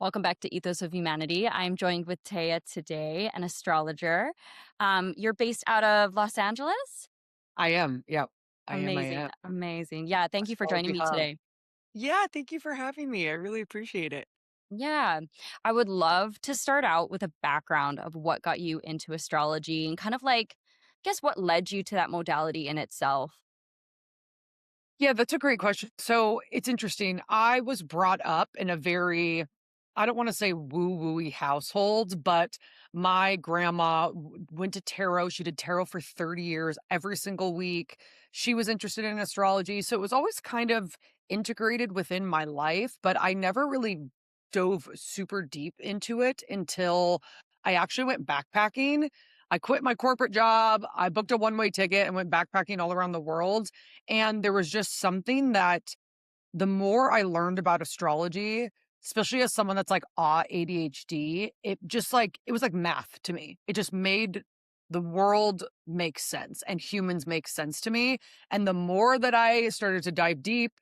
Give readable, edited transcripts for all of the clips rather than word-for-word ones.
Welcome back to Ethos of Humanity. I'm joined with Taiya today, an astrologer. You're based out of Los Angeles? I am. Yep. I Amazing, am. amazing. Yeah, thank you for joining Astrology me hub. today. Yeah, thank you for having me. I really appreciate it. Yeah, I would love to start out with a background of what got you into astrology and kind of like, guess what led you to that modality in itself. Yeah, that's a great question. So it's interesting. I was brought up in a very, I don't want to say woo wooey household, but my grandma went to tarot. She did tarot for 30 years every single week. She was interested in astrology. So it was always kind of integrated within my life, but I never really dove super deep into it until I actually went backpacking. I quit my corporate job. I booked a one-way ticket and went backpacking all around the world. And there was just something that the more I learned about astrology, especially as someone that's like ADHD, it just like it was like math to me. It just made the world make sense and humans make sense to me. And the more that I started to dive deep,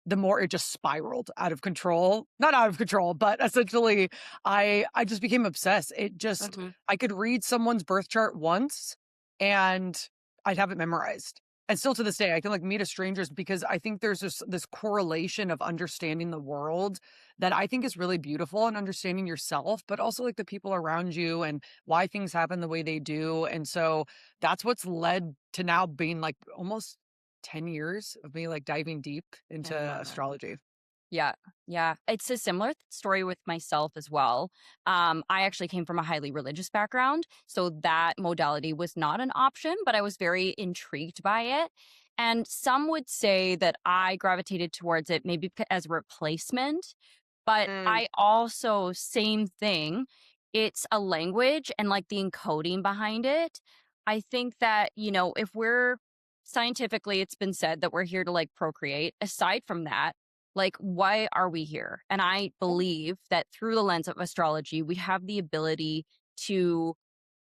the more it just spiraled out of control. Not out of control, but essentially I just became obsessed. It just Hmm. I could read someone's birth chart once and I'd have it memorized. And still to this day, I can like meet a strangers because I think there's this correlation of understanding the world that I think is really beautiful and understanding yourself, but also like the people around you and why things happen the way they do. And so that's what's led to now being like almost 10 years of me like diving deep I into love it. astrology. Yeah, yeah. It's a similar story with myself as well. I actually came from a highly religious background, so that modality was not an option, but I was very intrigued by it. And some would say that I gravitated towards it maybe as a replacement, but Mm, I also, same thing. It's a language and like the encoding behind it. I think that, if we're scientifically, it's been said that we're here to like procreate. Aside from that, like, why are we here? And I believe that through the lens of astrology, we have the ability to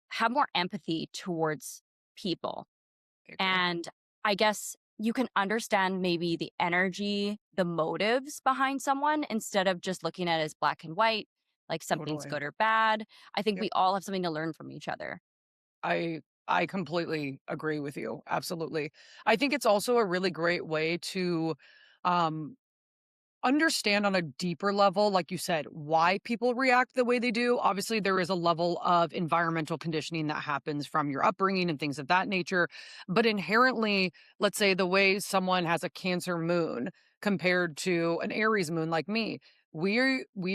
have more empathy towards people. I agree. And I guess you can understand maybe the energy, the motives behind someone instead of just looking at it as black and white, like something's Totally. good or bad. I think Yep. we all have something to learn from each other. I completely agree with you. Absolutely. I think it's also a really great way to um understand on a deeper level, like you said, why people react the way they do. Obviously, there is a level of environmental conditioning that happens from your upbringing and things of that nature. But inherently, let's say the way someone has a Cancer moon compared to an Aries moon like me, we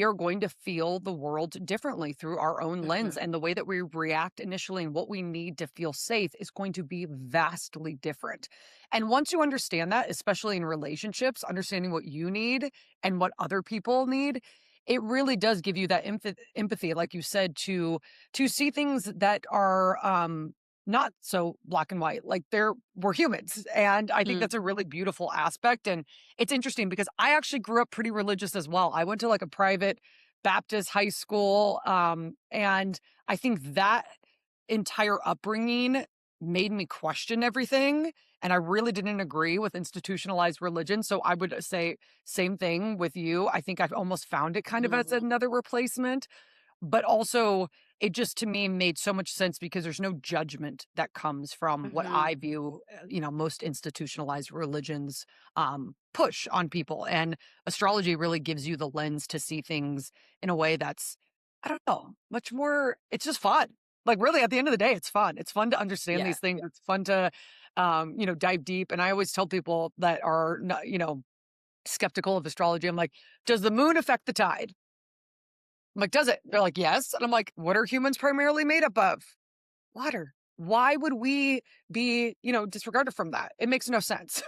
are going to feel the world differently through our own lens. Mhm. And the way that we react initially and what we need to feel safe is going to be vastly different. And once you understand that, especially in relationships, understanding what you need and what other people need, it really does give you that empathy, like you said, to see things that are not so black and white. Like we're humans, and I think Mm. that's a really beautiful aspect. And it's interesting because I actually grew up pretty religious as well. I went to like a private Baptist high school, and I think that entire upbringing made me question everything, and I really didn't agree with institutionalized religion. So I would say same thing with you. I think I've almost found it kind of as Mhm. another replacement, but also it just to me made so much sense because there's no judgment that comes from what Mhm. I view, most institutionalized religions push on people. And astrology really gives you the lens to see things in a way that's, I don't know, much more, it's just fun. Like really at the end of the day, it's fun. It's fun to understand Yeah. these things. It's fun to dive deep. And I always tell people that are not, skeptical of astrology. I'm like, does the moon affect the tide? I'm like, does it? They're like, yes. And I'm like, what are humans primarily made up of? Water. Why would we be, disregarded from that? It makes no sense.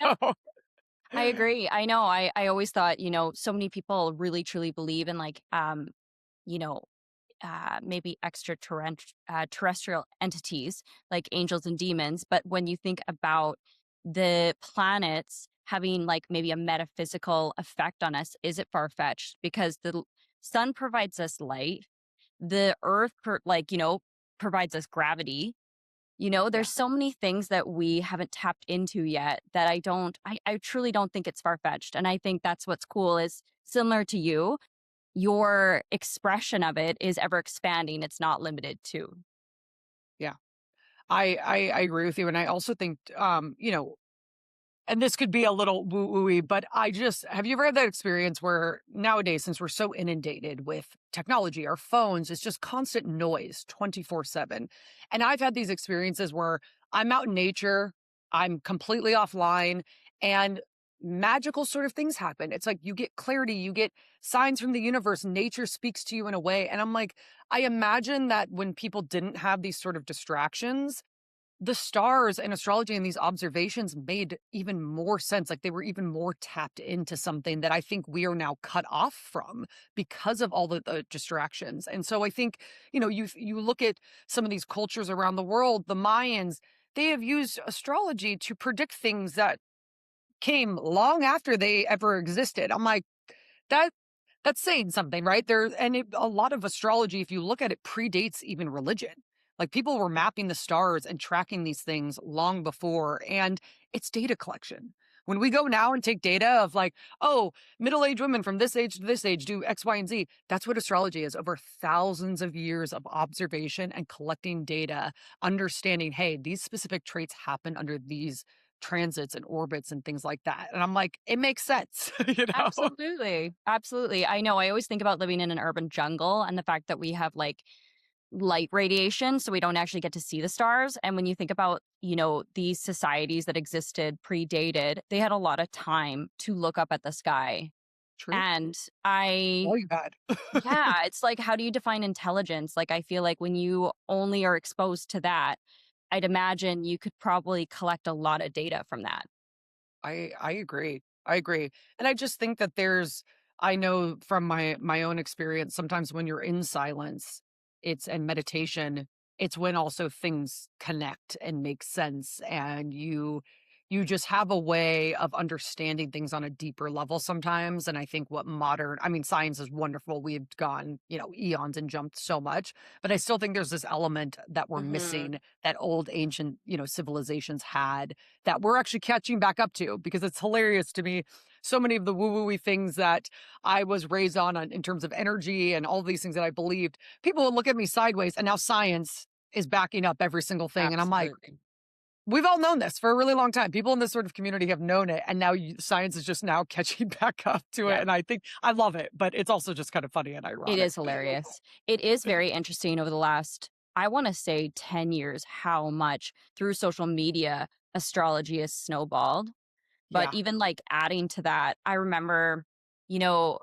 Yep. So, I agree. I know. I always thought, so many people really truly believe in like you know, maybe terrestrial entities like angels and demons. But when you think about the planets having like maybe a metaphysical effect on us, is it far fetched? Because sun provides us light, the earth, provides us gravity. yeah. There's so many things that we haven't tapped into yet that I truly don't think it's far fetched. And I think that's what's cool is similar to you. your expression of it is ever expanding. It's not limited to. Yeah. I agree with you, and I also think, and this could be a little woo wooey, but I just have you ever had that experience where nowadays, since we're so inundated with technology, our phones, it's just constant noise 24/7. And I've had these experiences where I'm out in nature, I'm completely offline, and magical sort of things happen. It's like you get clarity, you get signs from the universe, nature speaks to you in a way. And I'm like, I imagine that when people didn't have these sort of distractions, the stars and astrology and these observations made even more sense. Like they were even more tapped into something that I think we are now cut off from because of all the distractions. And so I think, you look at some of these cultures around the world, the Mayans, they have used astrology to predict things that came long after they ever existed. I'm like, that that's saying something, right? A lot of astrology, if you look at it, predates even religion. Like people were mapping the stars and tracking these things long before, and it's data collection. When we go now and take data of like, oh, middle-aged women from this age to this age do X, Y, and Z, that's what astrology is over thousands of years of observation and collecting data, understanding, hey, these specific traits happen under these transits and orbits and things like that. And I'm like, it makes sense, you know? Absolutely. Absolutely. I know. I always think about living in an urban jungle and the fact that we have like light radiation, so we don't actually get to see the stars. And when you think about, these societies that existed predated, they had a lot of time to look up at the sky. True. And I, Oh, you got yeah, it's like, how do you define intelligence? Like, I feel like when you only are exposed to that, I'd imagine you could probably collect a lot of data from that. I agree. I agree. And I just think that I know from my own experience, sometimes when you're in silence, and meditation, it's when also things connect and make sense, and you just have a way of understanding things on a deeper level sometimes. And I think I mean, science is wonderful. We've gone, eons and jumped so much, but I still think there's this element that we're Hmm. missing that old ancient, civilizations had, that we're actually catching back up to, because it's hilarious to me. So many of the woo-woo things that I was raised on in terms of energy and all these things that I believed, people would look at me sideways, and now science is backing up every single thing. And I'm like, Absolutely. we've all known this for a really long time. People in this sort of community have known it, and now science is just now catching back up to it. Yeah. And I think I love it, but it's also just kind of funny and It ironic. is hilarious. It is very interesting over the last, I want to say 10 years, how much through social media astrology has snowballed. But Yeah, even like adding to that, I remember, you know,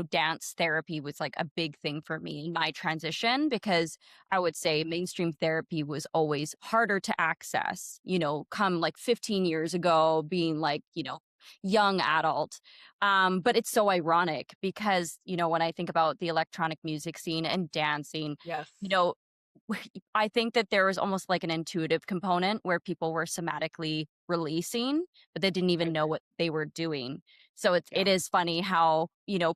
dance therapy was like a big thing for me in my transition because I would say mainstream therapy was always harder to access, come like 15 years ago, being like, young adult. But it's so ironic because, when I think about the electronic music scene and dancing, yes, you know, I think that there was almost like an intuitive component where people were somatically releasing, but they didn't I even know agree. what they were doing. So it Yeah. is funny how,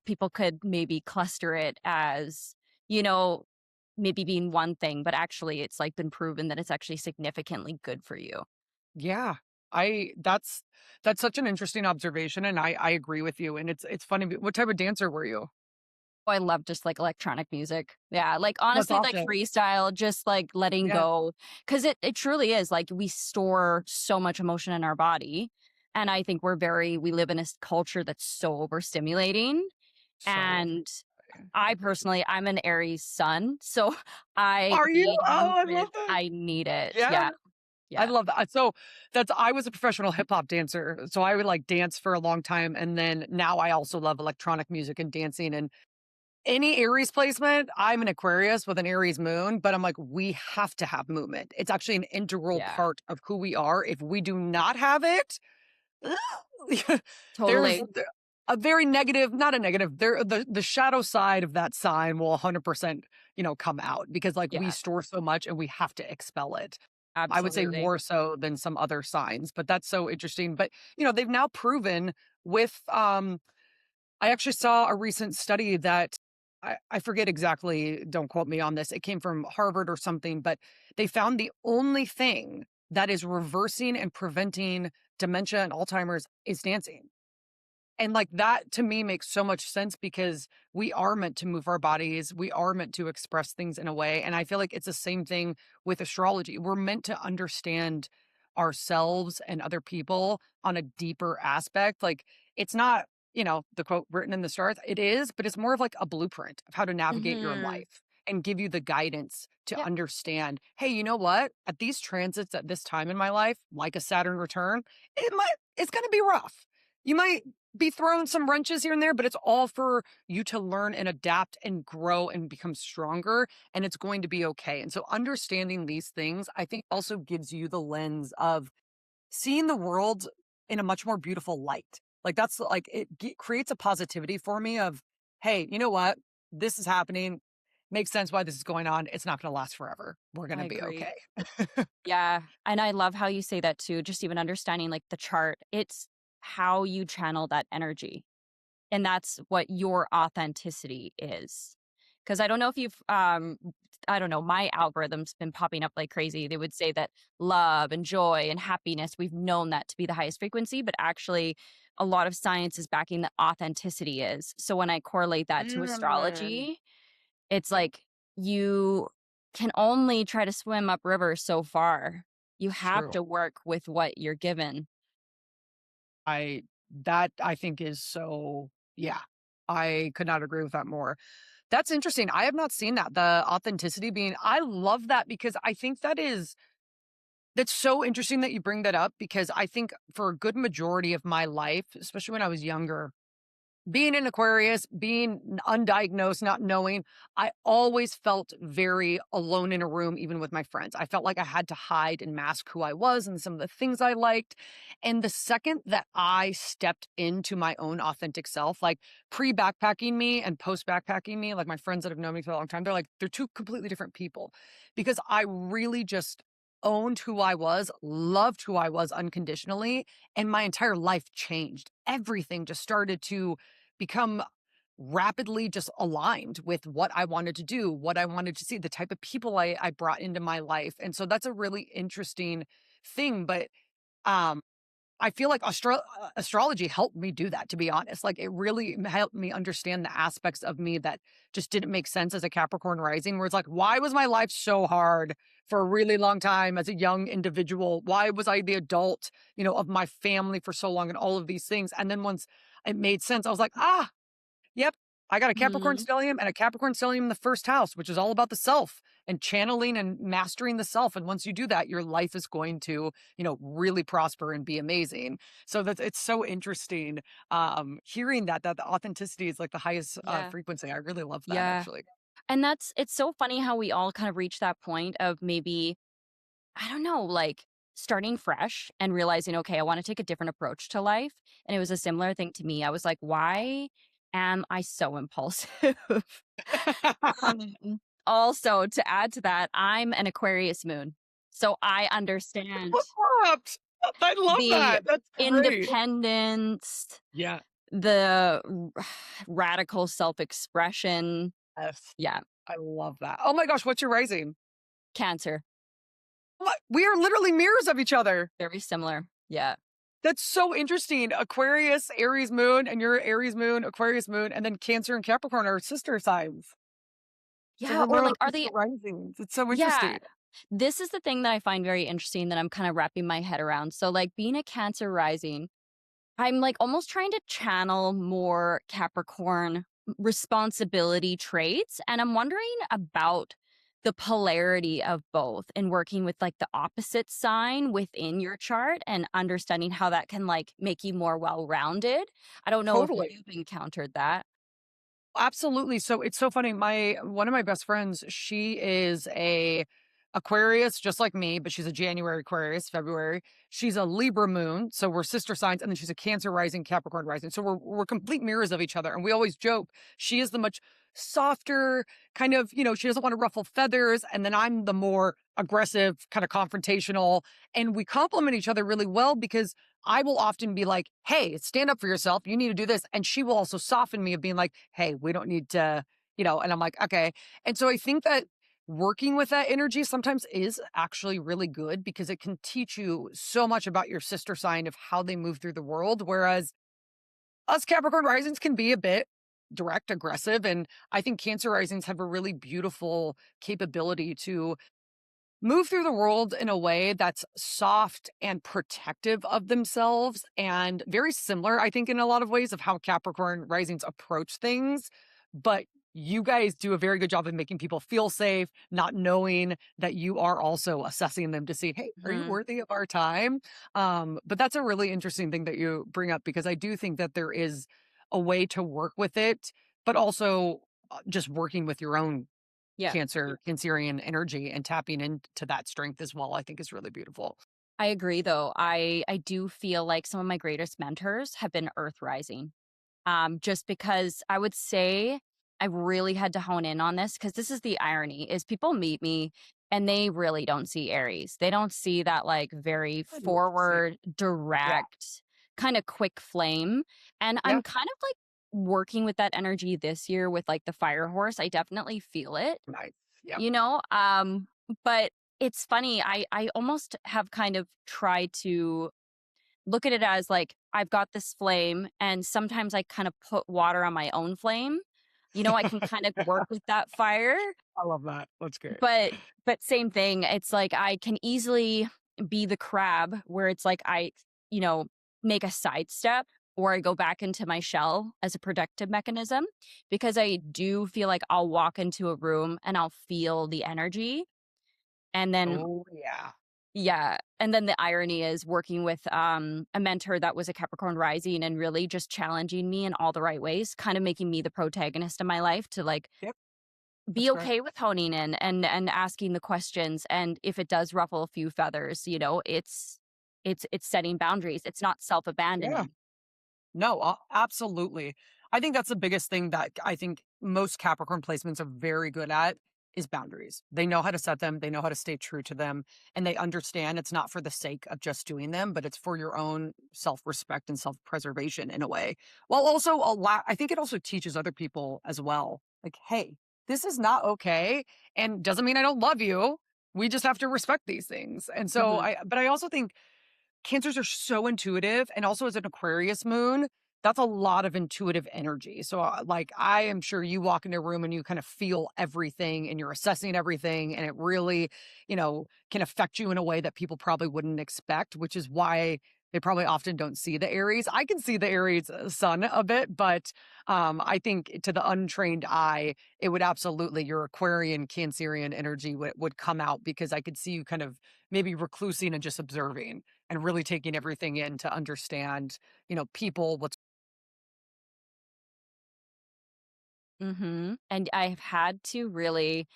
people could maybe cluster it as, you know, maybe being one thing, but actually it's like been proven that it's actually significantly good for you. Yeah. I that's such an interesting observation, and I agree with you. And it's funny. What type of dancer were you? Oh, I love just like electronic music. Yeah, like That's honestly, like awesome. freestyle, just like letting Yeah. go. Cause it truly is like we store so much emotion in our body. And I think we live in a culture that's so overstimulating. So And I agree. personally, I'm an Aries sun. So I Are you? need Oh, I love movement. that. I need it. Yeah. Yeah. I Yeah. love that. So I was a professional hip hop dancer. So I would like dance for a long time. And then now I also love electronic music and dancing, and any Aries placement. I'm an Aquarius with an Aries moon, but I'm like, we have to have movement. It's actually an integral Yeah. part of who we are. If we do not have it, there's Totally. a very negative, not a negative, the shadow side of that sign will 100%, come out, because like we Yeah. store so much and we have to expel it. I would say Absolutely. more so than some other signs, but that's so interesting. But, they've now proven with, I actually saw a recent study that I forget exactly, don't quote me on this. It came from Harvard or something, but they found the only thing that is reversing and preventing dementia and Alzheimer's is dancing. And like that to me makes so much sense because we are meant to move our bodies. We are meant to express things in a way. And I feel like it's the same thing with astrology. We're meant to understand ourselves and other people on a deeper aspect. Like it's not, the quote written in the stars. It is, but it's more of like a blueprint of how to navigate your Mhm. life and give you the guidance to Yep, understand, hey, you know what? At these transits at this time in my life, like a Saturn return, it's gonna be rough. You might be throwing some wrenches here and there, but it's all for you to learn and adapt and grow and become stronger, and it's going to be okay. And so understanding these things, I think also gives you the lens of seeing the world in a much more beautiful light. Like that's like creates a positivity for me of, hey, you know what? This is happening. Makes sense why this is going on. It's not going to last forever. We're going I to be agree. okay. Yeah, and I love how you say that too, just even understanding, like, the chart. It's how you channel that energy, and that's what your authenticity is. Because I don't know if I don't know, my algorithm's been popping up like crazy. They would say that love and joy and happiness, we've known that to be the highest frequency, but actually a lot of science is backing that authenticity is. So when I correlate that to Mm, astrology, it's like you can only try to swim upriver so far. You have true. to work with what you're given. I that I think is so yeah. I could not agree with that more. That's interesting. I have not seen that. The authenticity being I love that because I think that's so interesting that you bring that up because I think for a good majority of my life, especially when I was younger, being an Aquarius, being undiagnosed, not knowing, I always felt very alone in a room, even with my friends. I felt like I had to hide and mask who I was and some of the things I liked. And the second that I stepped into my own authentic self, like pre backpacking me and post backpacking me, like my friends that have known me for a long time, they're two completely different people because I really just owned who I was, loved who I was unconditionally, and my entire life changed. Everything just started to become rapidly just aligned with what I wanted to do, what I wanted to see, the type of people I brought into my life. And so that's a really interesting thing. But um, I feel like astrology helped me do that, to be honest. Like it really helped me understand the aspects of me that just didn't make sense as a Capricorn rising, where it's like, why was my life so hard for a really long time as a young individual? Why was I the adult, of my family for so long and all of these things? And then once it made sense, I was like, yep. I got a Capricorn Mhm. stellium and a Capricorn stellium in the first house, which is all about the self and channeling and mastering the self. And once you do that, your life is going to, really prosper and be amazing. So that's it's so interesting hearing that the authenticity is like the highest Yeah. frequency. I really love that Yeah. actually. And it's so funny how we all kind of reach that point of maybe, I don't know, like starting fresh and realizing, okay, I want to take a different approach to life. And it was a similar thing to me. I was like, why am I so impulsive? Also, to add to that, I'm an Aquarius moon. So I understand Flip flops. I love the that. That's great. independence, Yeah. the radical self expression. Yes. Yeah, I love that. Oh my gosh, what's your rising? Cancer. What? We are literally mirrors of each other. Very similar. Yeah. That's so interesting. Aquarius, Aries moon, and your Aries moon, Aquarius moon, and then Cancer and Capricorn are sister signs. So Yeah. we're Or literally like, are they, sister risings. It's so yeah. interesting. This is the thing that I find very interesting that I'm kind of wrapping my head around. So, like, being a Cancer rising, I'm like almost trying to channel more Capricorn responsibility traits. And I'm wondering about the polarity of both and working with like the opposite sign within your chart and understanding how that can like make you more well rounded. I don't know if Totally. you've encountered that. Absolutely. So it's so funny. My one of my best friends, she is a Aquarius, just like me, but she's a January Aquarius, February. She's a Libra moon, so we're sister signs, and then she's a Cancer rising, Capricorn rising. So we're complete mirrors of each other, and we always joke. She is the much softer kind of, she doesn't want to ruffle feathers, and then I'm the more aggressive, kind of confrontational, and we complement each other really well because I will often be like, hey, stand up for yourself. You need to do this. And she will also soften me of being like, hey, we don't need to, and I'm like, okay. And so I think that working with that energy sometimes is actually really good because it can teach you so much about your sister sign of how they move through the world. Whereas Us Capricorn risings can be a bit direct, aggressive, and I think Cancer risings have a really beautiful capability to move through the world in a way that's soft and protective of themselves and very similar, I think, in a lot of ways of how Capricorn risings approach things. But you guys do a very good job of making people feel safe, not knowing that you are also assessing them to see, hey, are you Mhm. worthy of our time? But that's a really interesting thing that you bring up because I do think that there is a way to work with it, but also just working with your own Yeah. Cancerian energy and tapping into that strength as well, I think is really beautiful. I agree though. I do feel like some of my greatest mentors have been earth rising. Just because I would say I really had to hone in on this because this is the irony is people meet me and they really don't see Aries. They don't see that like very I do see. forward, Yeah. direct, kind of quick flame. And Yeah. I'm kind of like working with that energy this year with like the fire horse. I definitely feel it, Nice. Yep. you know? But it's funny. I almost have kind of tried to look at it as like I've got this flame and sometimes I kind of put water on my own flame. You know, I can kind of work with that fire, I love that. That's great. but same thing. It's like I can easily be the crab where it's like I, you know, make a sidestep or I go back into my shell as a protective mechanism because I do feel like I'll walk into a room and I'll feel the energy and then Oh, yeah. yeah, and then the irony is working with, a mentor that was a Capricorn rising and really just challenging me in all the right ways, kind of making me the protagonist of my life to, like, Yep. That's be great. okay with honing in and asking the questions, and if it does ruffle a few feathers, you know, it's setting boundaries, it's not Yeah. self-abandoning. No, absolutely. I think that's the biggest thing that I think most Capricorn placements are very good at is boundaries. They know how to set them, they know how to stay true to them, and they understand it's not for the sake of just doing them, but it's for your own self-respect and self-preservation in a way. While also I think it also teaches other people as well. Like, hey, this is not okay and doesn't mean I don't love you. We just have to respect these things. And so Mhm, I also think Cancers are so intuitive, and also as an Aquarius moon, that's a lot of intuitive energy. So, like, I am sure you walk into a room and you kind of feel everything and you're assessing everything, and it really, can affect you in a way that people probably wouldn't expect, which is why they probably often don't see the Aries. I can see the Aries sun a bit, but I think to the untrained eye, it would absolutely your Aquarian Cancerian energy would come out because I could see you kind of maybe reclusing and just observing and really taking everything in to understand, people, what's mhm, and I've had to really,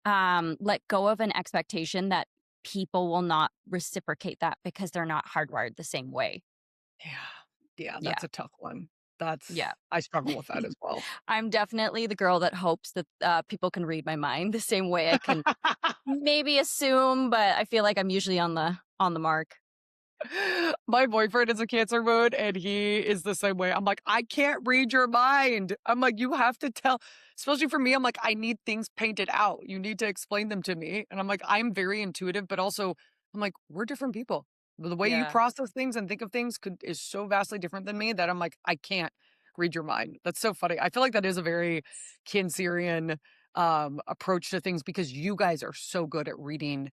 let go of an expectation that people will not reciprocate that because they're not hardwired the same way. yeah. Yeah, Yeah, that's a tough one. yeah. I struggle with that as well. I'm definitely the girl that hopes that, people can read my mind the same way I can maybe assume, but I feel like I'm usually on the mark. My boyfriend is a Cancer moon and he is the same way. I'm like, I can't read your mind. I'm like, you have to tell, especially for me, I'm like, I need things painted out. You need to explain them to me. And I'm like, I'm very intuitive, but also I'm like, we're different people. The way you Yeah. process things and think of things is so vastly different than me that I'm like, I can't read your mind. That's so funny. I feel like that is a very Cancerian approach to things because you guys are so good at reading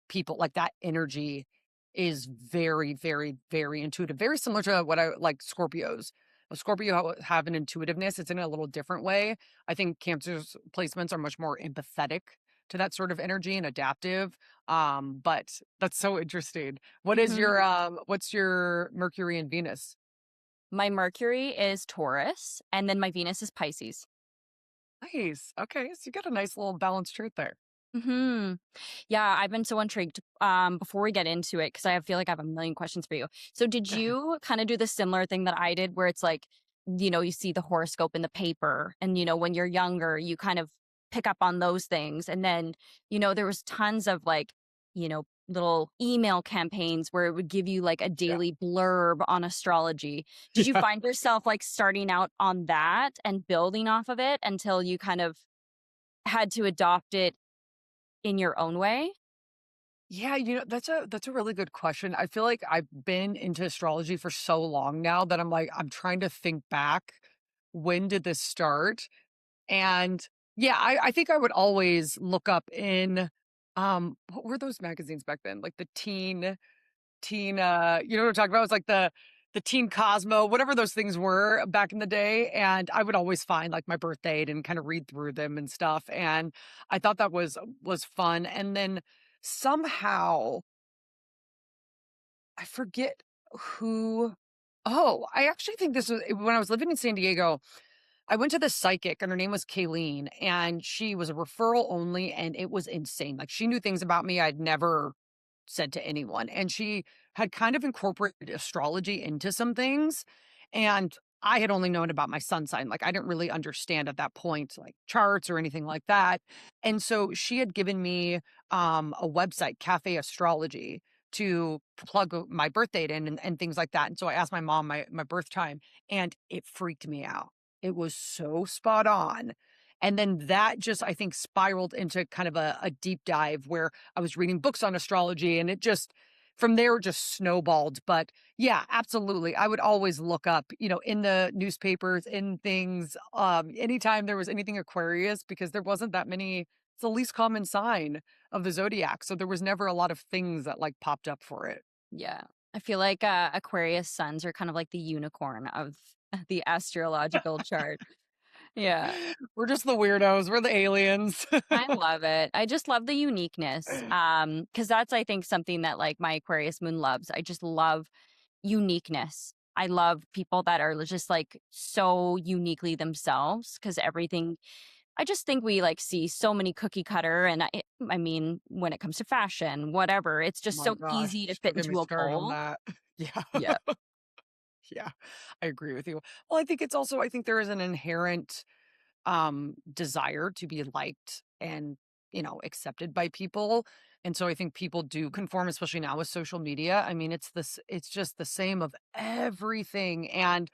people like that energy is very, very, very intuitive. Very similar to what I like Scorpios. A Scorpio have an intuitiveness. It's in a little different way. I think Cancer's placements are much more empathetic to that sort of energy and adaptive. But that's so interesting. Mhm. What's your Mercury and Venus? My Mercury is Taurus, and then my Venus is Pisces. Nice. Okay. So you got a nice little balanced chart there. Mhm. Yeah, I've been so intrigued, before we get into it, because I feel like I have a million questions for you. So did you kinda do the similar thing that I did where it's like, you see the horoscope in the paper and, when you're younger, you kind of pick up on those things, and then, there was tons of, like, little email campaigns where it would give you, like, a Yeah. daily blurb on astrology. Did you Yeah. find yourself, like, starting out on that and building off of it until you kind of had to adopt it in your own way? Yeah, that's a really good question. I feel like I've been into astrology for so long now that I'm trying to think back. When did this start? And yeah, I think I would always look up in what were those magazines back then? Like the you know what I'm talking about? It's like the Teen Cosmo, whatever those things were back in the day. And I would always find like my birth date and kind of read through them and stuff. And I thought that was fun. And then somehow I forget who. Oh, I actually think this was when I was living in San Diego. I went to this psychic and her name was Kayleen, and she was a referral only, and it was insane. Like she knew things about me I'd never said to anyone. And she had kind of incorporated astrology into some things. And I had only known about my sun sign. Like I didn't really understand at that point, like charts or anything like that. And so she had given me a website, Cafe Astrology, to plug my birth date in and things like that. And so I asked my mom my birth time and it freaked me out. It was so spot on. And then that just, I think, spiraled into kind of a deep dive where I was reading books on astrology and it just from there just snowballed. But yeah, absolutely. I would always look up, in the newspapers, in things, anytime there was anything Aquarius, because there wasn't that many, it's the least common sign of the zodiac. So there was never a lot of things that like popped up for it. Yeah. I feel like Aquarius suns are kind of like the unicorn of the astrological chart. Yeah. We're just the weirdos. We're the aliens. I love it. I just love the uniqueness. Because that's I think something that like my Aquarius moon loves. I just love uniqueness. I love people that are just like so uniquely themselves because everything I just think we like see so many cookie cutter and I mean when it comes to fashion, whatever, it's Oh just my so gosh, easy to fit don't get me into a started on mold. that. Yeah. Yeah. Yeah, I agree with you. Well, I think it's also I think there is an inherent desire to be liked and, accepted by people. And so I think people do conform, especially now with social media. I mean, it's just the same of everything. And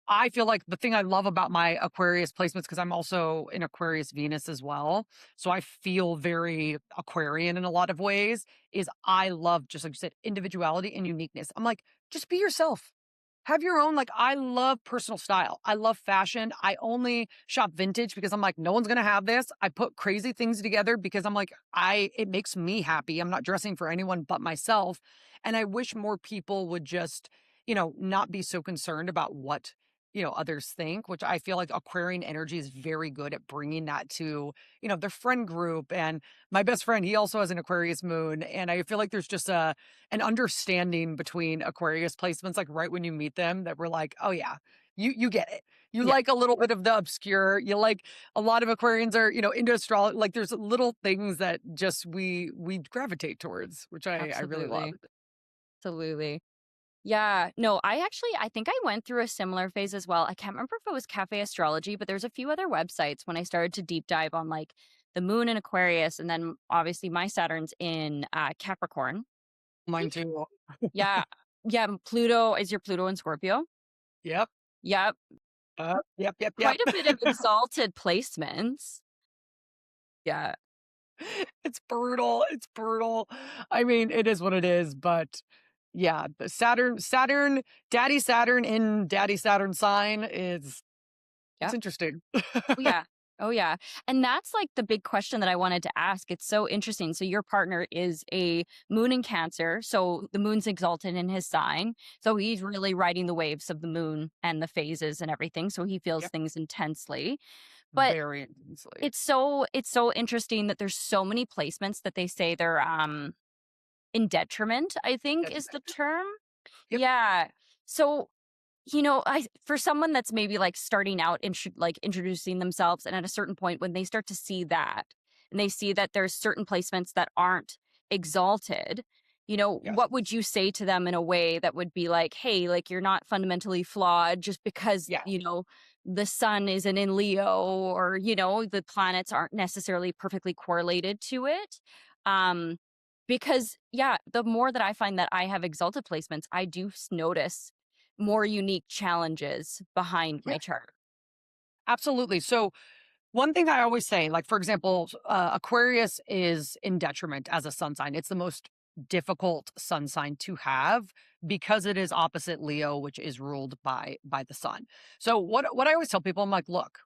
I feel like the thing I love about my Aquarius placements, because I'm also in Aquarius Venus as well. So I feel very Aquarian in a lot of ways, is I love, just like you said, individuality and uniqueness. I'm like, just be yourself. Have your own, like, I love personal style. I love fashion. I only shop vintage because I'm like, no one's gonna have this. I put crazy things together because I'm like, it makes me happy. I'm not dressing for anyone but myself. And I wish more people would just, not be so concerned about what, others think, which I feel like Aquarian energy is very good at bringing that to, their friend group. And my best friend, he also has an Aquarius moon. And I feel like there's just an understanding between Aquarius placements, like right when you meet them, that we're like, oh yeah, you get it. You Yeah, like a little bit of the obscure. You like a lot of Aquarians are, into astrology. Like there's little things that just we gravitate towards, which I really love. absolutely. Absolutely. Yeah, no, I think I went through a similar phase as well. I can't remember if it was Cafe Astrology, but there's a few other websites when I started to deep dive on like the moon in Aquarius and then obviously my Saturn's in Capricorn. Mine too. Yeah. Yeah, Pluto is your Pluto in Scorpio. Yep. Yep. Yep. Yep. Yep. Quite a bit of exalted placements. Yeah. It's brutal. It's brutal. I mean, it is what it is, but yeah, the Daddy Saturn in Daddy Saturn sign is it's Yep. interesting. Oh, yeah. Oh, yeah. And that's like the big question that I wanted to ask. It's so interesting. So, your partner is a moon in Cancer. So, the moon's exalted in his sign. So, he's really riding the waves of the moon and the phases and everything. So, he feels Yep. things intensely. But Very intensely. it's so interesting that there's so many placements that they say they're in detriment, I think is the Detriment. term. Yep. Yeah. So, I for someone that's maybe like starting out and like introducing themselves, and at a certain point when they start to see that, and they see that there's certain placements that aren't exalted, Yes. what would you say to them in a way that would be like, hey, like you're not fundamentally flawed just because, Yes. the sun isn't in Leo or, the planets aren't necessarily perfectly correlated to it. Um, because yeah, the more that I find that I have exalted placements, I do notice more unique challenges behind Yeah. my chart. Absolutely. So One thing I always say, like, for example, Aquarius is in detriment as a sun sign. It's the most difficult sun sign to have because it is opposite Leo, which is ruled by the sun. So what I always tell people, I'm like, look,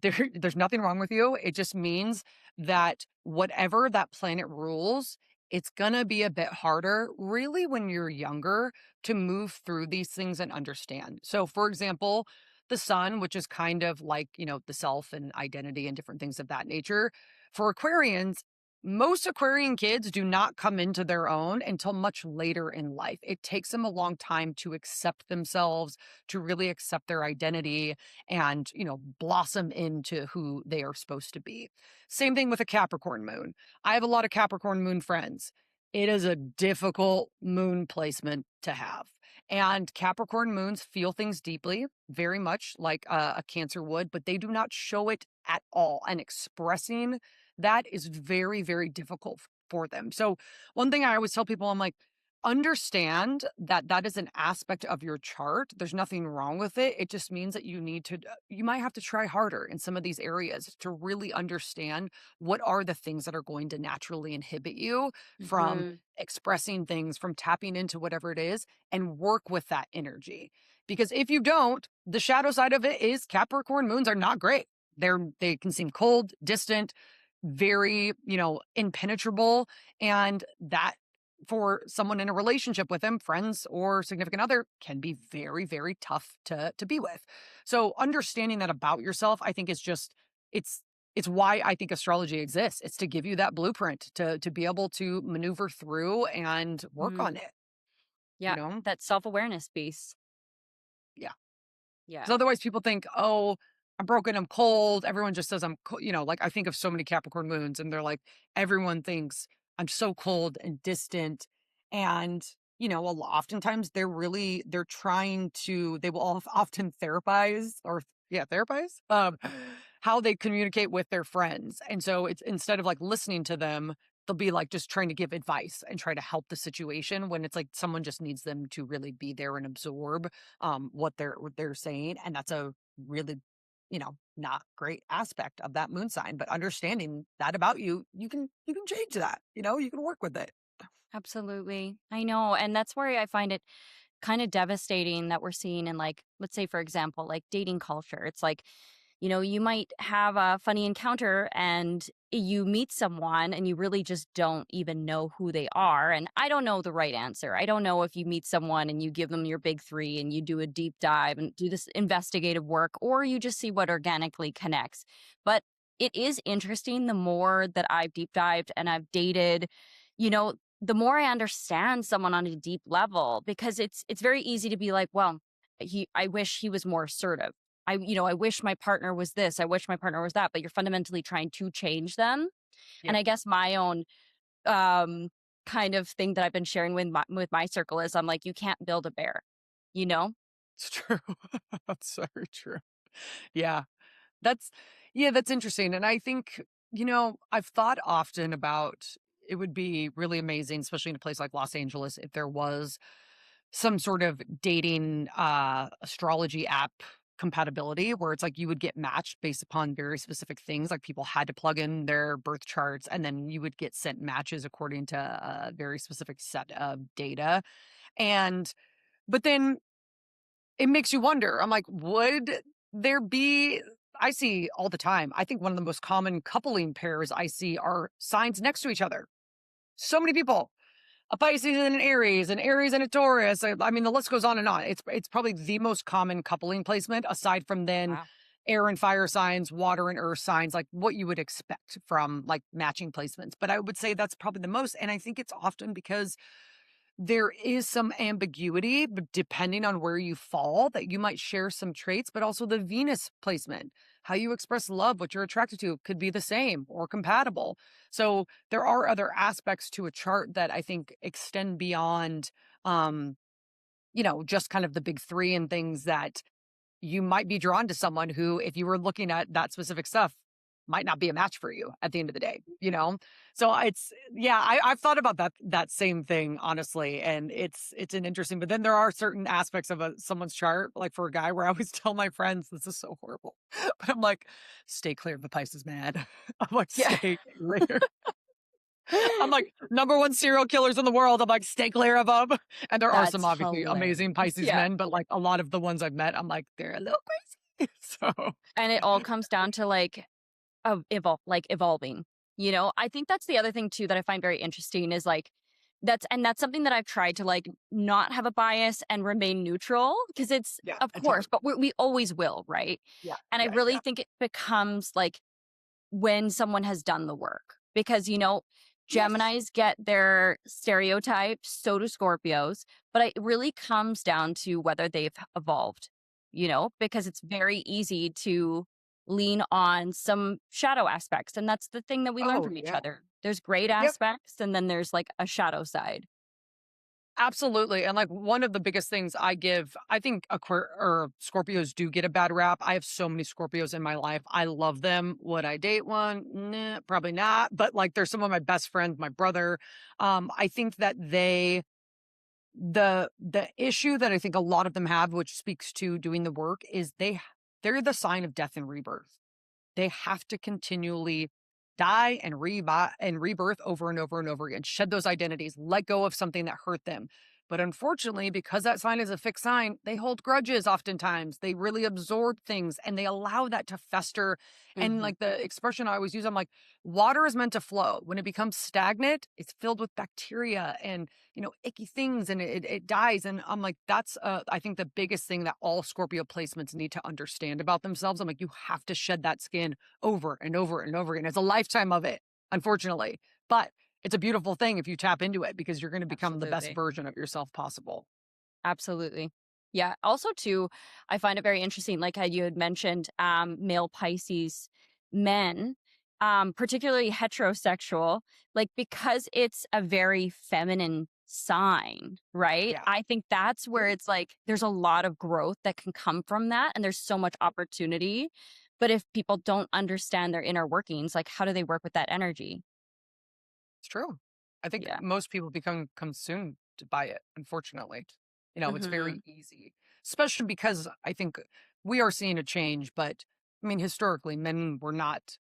there's nothing wrong with you. It just means that whatever that planet rules, it's gonna be a bit harder, really, when you're younger to move through these things and understand. So, for example, the sun, which is kind of like, the self and identity and different things of that nature. For Aquarians, most Aquarian kids do not come into their own until much later in life. It takes them a long time to accept themselves, to really accept their identity and, blossom into who they are supposed to be. Same thing with a Capricorn moon. I have a lot of Capricorn moon friends. It is a difficult moon placement to have. And Capricorn moons feel things deeply, very much like a Cancer would, but they do not show it at all. And expressing that is very, very difficult for them. So, one thing I always tell people, I'm like, understand that that is an aspect of your chart. There's nothing wrong with it. It just means that you might have to try harder in some of these areas to really understand what are the things that are going to naturally inhibit you from Mhm. expressing things, from tapping into whatever it is, and work with that energy. Because if you don't, the shadow side of it is Capricorn moons are not great. They can seem cold, distant, very, impenetrable, and that for someone in a relationship with them, friends or significant other, can be very, very tough to be with. So understanding that about yourself, I think is just it's it's why I think astrology exists. It's to give you that blueprint to be able to maneuver through and work on Mhm. it, you Yeah, know? that self-awareness piece. Yeah. Yeah. 'Cause otherwise people think, "Oh, I'm broken, I'm cold." Everyone just says like, I think of so many Capricorn moons, and they're like, everyone thinks I'm so cold and distant. And, oftentimes they're trying to they will often therapize or yeah, therapize, how they communicate with their friends. And so it's instead of, like, listening to them, they'll be, like, just trying to give advice and try to help the situation when it's like someone just needs them to really be there and absorb what they're saying, and that's a really, not great aspect of that moon sign. But understanding that about you, you can change that. You can work with it. Absolutely. I know, and that's where I find it kind of devastating that we're seeing in, like, let's say for example, like dating culture. It's like, you might have a funny encounter and you meet someone and you really just don't even know who they are. And I don't know the right answer. I don't know if you meet someone and you give them your big three and you do a deep dive and do this investigative work, or you just see what organically connects. But it is interesting the more that I've deep dived and I've dated, you know, the more I understand someone on a deep level, because it's very easy to be like, well, I wish he was more assertive. I wish my partner was this, I wish my partner was that, but you're fundamentally trying to change them. And Yeah, I guess my own um kind of thing that I've been sharing with my circle is I'm like, you can't build a bear, you know? it's true. That's very true. Yeah. That's yeah, that's interesting. And I think, I've thought often about it would be really amazing, especially in a place like Los Angeles, if there was some sort of dating astrology app compatibility where it's like you would get matched based upon very specific things. Like people had to plug in their birth charts and then you would get sent matches according to a very specific set of data. And but then it makes you wonder. I'm like, would there be I see all the time. I think one of the most common coupling pairs I see are signs next to each other. So many people. A Pisces and an Aries and a Taurus. I mean, the list goes on and on. It's probably the most common coupling placement aside from then Wow. air and fire signs, water and earth signs, like what you would expect from like matching placements. But I would say that's probably the most. And I think it's often because there is some ambiguity, but depending on where you fall, that you might share some traits, but also the Venus placement, how you express love, what you're attracted to could be the same or compatible. So there are other aspects to a chart that I think extend beyond, um, just kind of the big three and things that you might be drawn to someone who, if you were looking at that specific stuff, might not be a match for you at the end of the day, you know? So it's yeah, I've thought about that same thing, honestly. And it's an interesting, but then there are certain aspects of someone's chart, like for a guy where I always tell my friends, this is so horrible. But I'm like, stay clear of the Pisces man. I'm like, Yeah. stay clear. I'm like, number one serial killers in the world. I'm like, stay clear of them. And there are some That's obviously amazing hilarious. Pisces Yeah. men, but like a lot of the ones I've met, I'm like, they're a little crazy. So And it all comes down to evolving. I think that's the other thing too that I find very interesting is like that's something that I've tried to like not have a bias and remain neutral because it's yeah, of it's course, hard. but we always will, right? Yeah, And I yeah, really yeah. think it becomes like when someone has done the work because Yes. Geminis get their stereotypes, so do Scorpios, but it really comes down to whether they've evolved, because it's very easy to lean on some shadow aspects. And that's the thing that we learn Oh, from each yeah. other. There's great Yep. aspects, and then there's like a shadow side. Absolutely. And like one of the biggest things I give, I think or Scorpios do get a bad rap. I have so many Scorpios in my life. I love them. Would I date one? Nah, probably not. But like they're some of my best friends, my brother. I think that the issue that I think a lot of them have, which speaks to doing the work, is they're the sign of death and rebirth. They have to continually die and rebirth over and over and over again, shed those identities, let go of something that hurt them. But unfortunately, because that sign is a fixed sign, they hold grudges oftentimes. They really absorb things and they allow that to fester. And Hmm. like the expression I always use, I'm like, water is meant to flow. When it becomes stagnant, it's filled with bacteria and icky things and it dies. And I'm like, that's I think the biggest thing that all Scorpio placements need to understand about themselves. I'm like, you have to shed that skin over and over and over again. It's a lifetime of it, unfortunately. But it's a beautiful thing if you tap into it because you're going to become the best Absolutely. version of yourself possible. Absolutely. Yeah. Also, too, I find it very interesting, like how you had mentioned male Pisces men, particularly heterosexual, like because it's a very feminine sign, right? Yeah. I think that's where Yep. it's like there's a lot of growth that can come from that. And there's so much opportunity. But if people don't understand their inner workings, like how do they work with that energy? It's true. I think Yeah. most people become consumed by it, unfortunately. It's Hmm. very easy, especially because I think we are seeing a change. But I mean, historically, men were not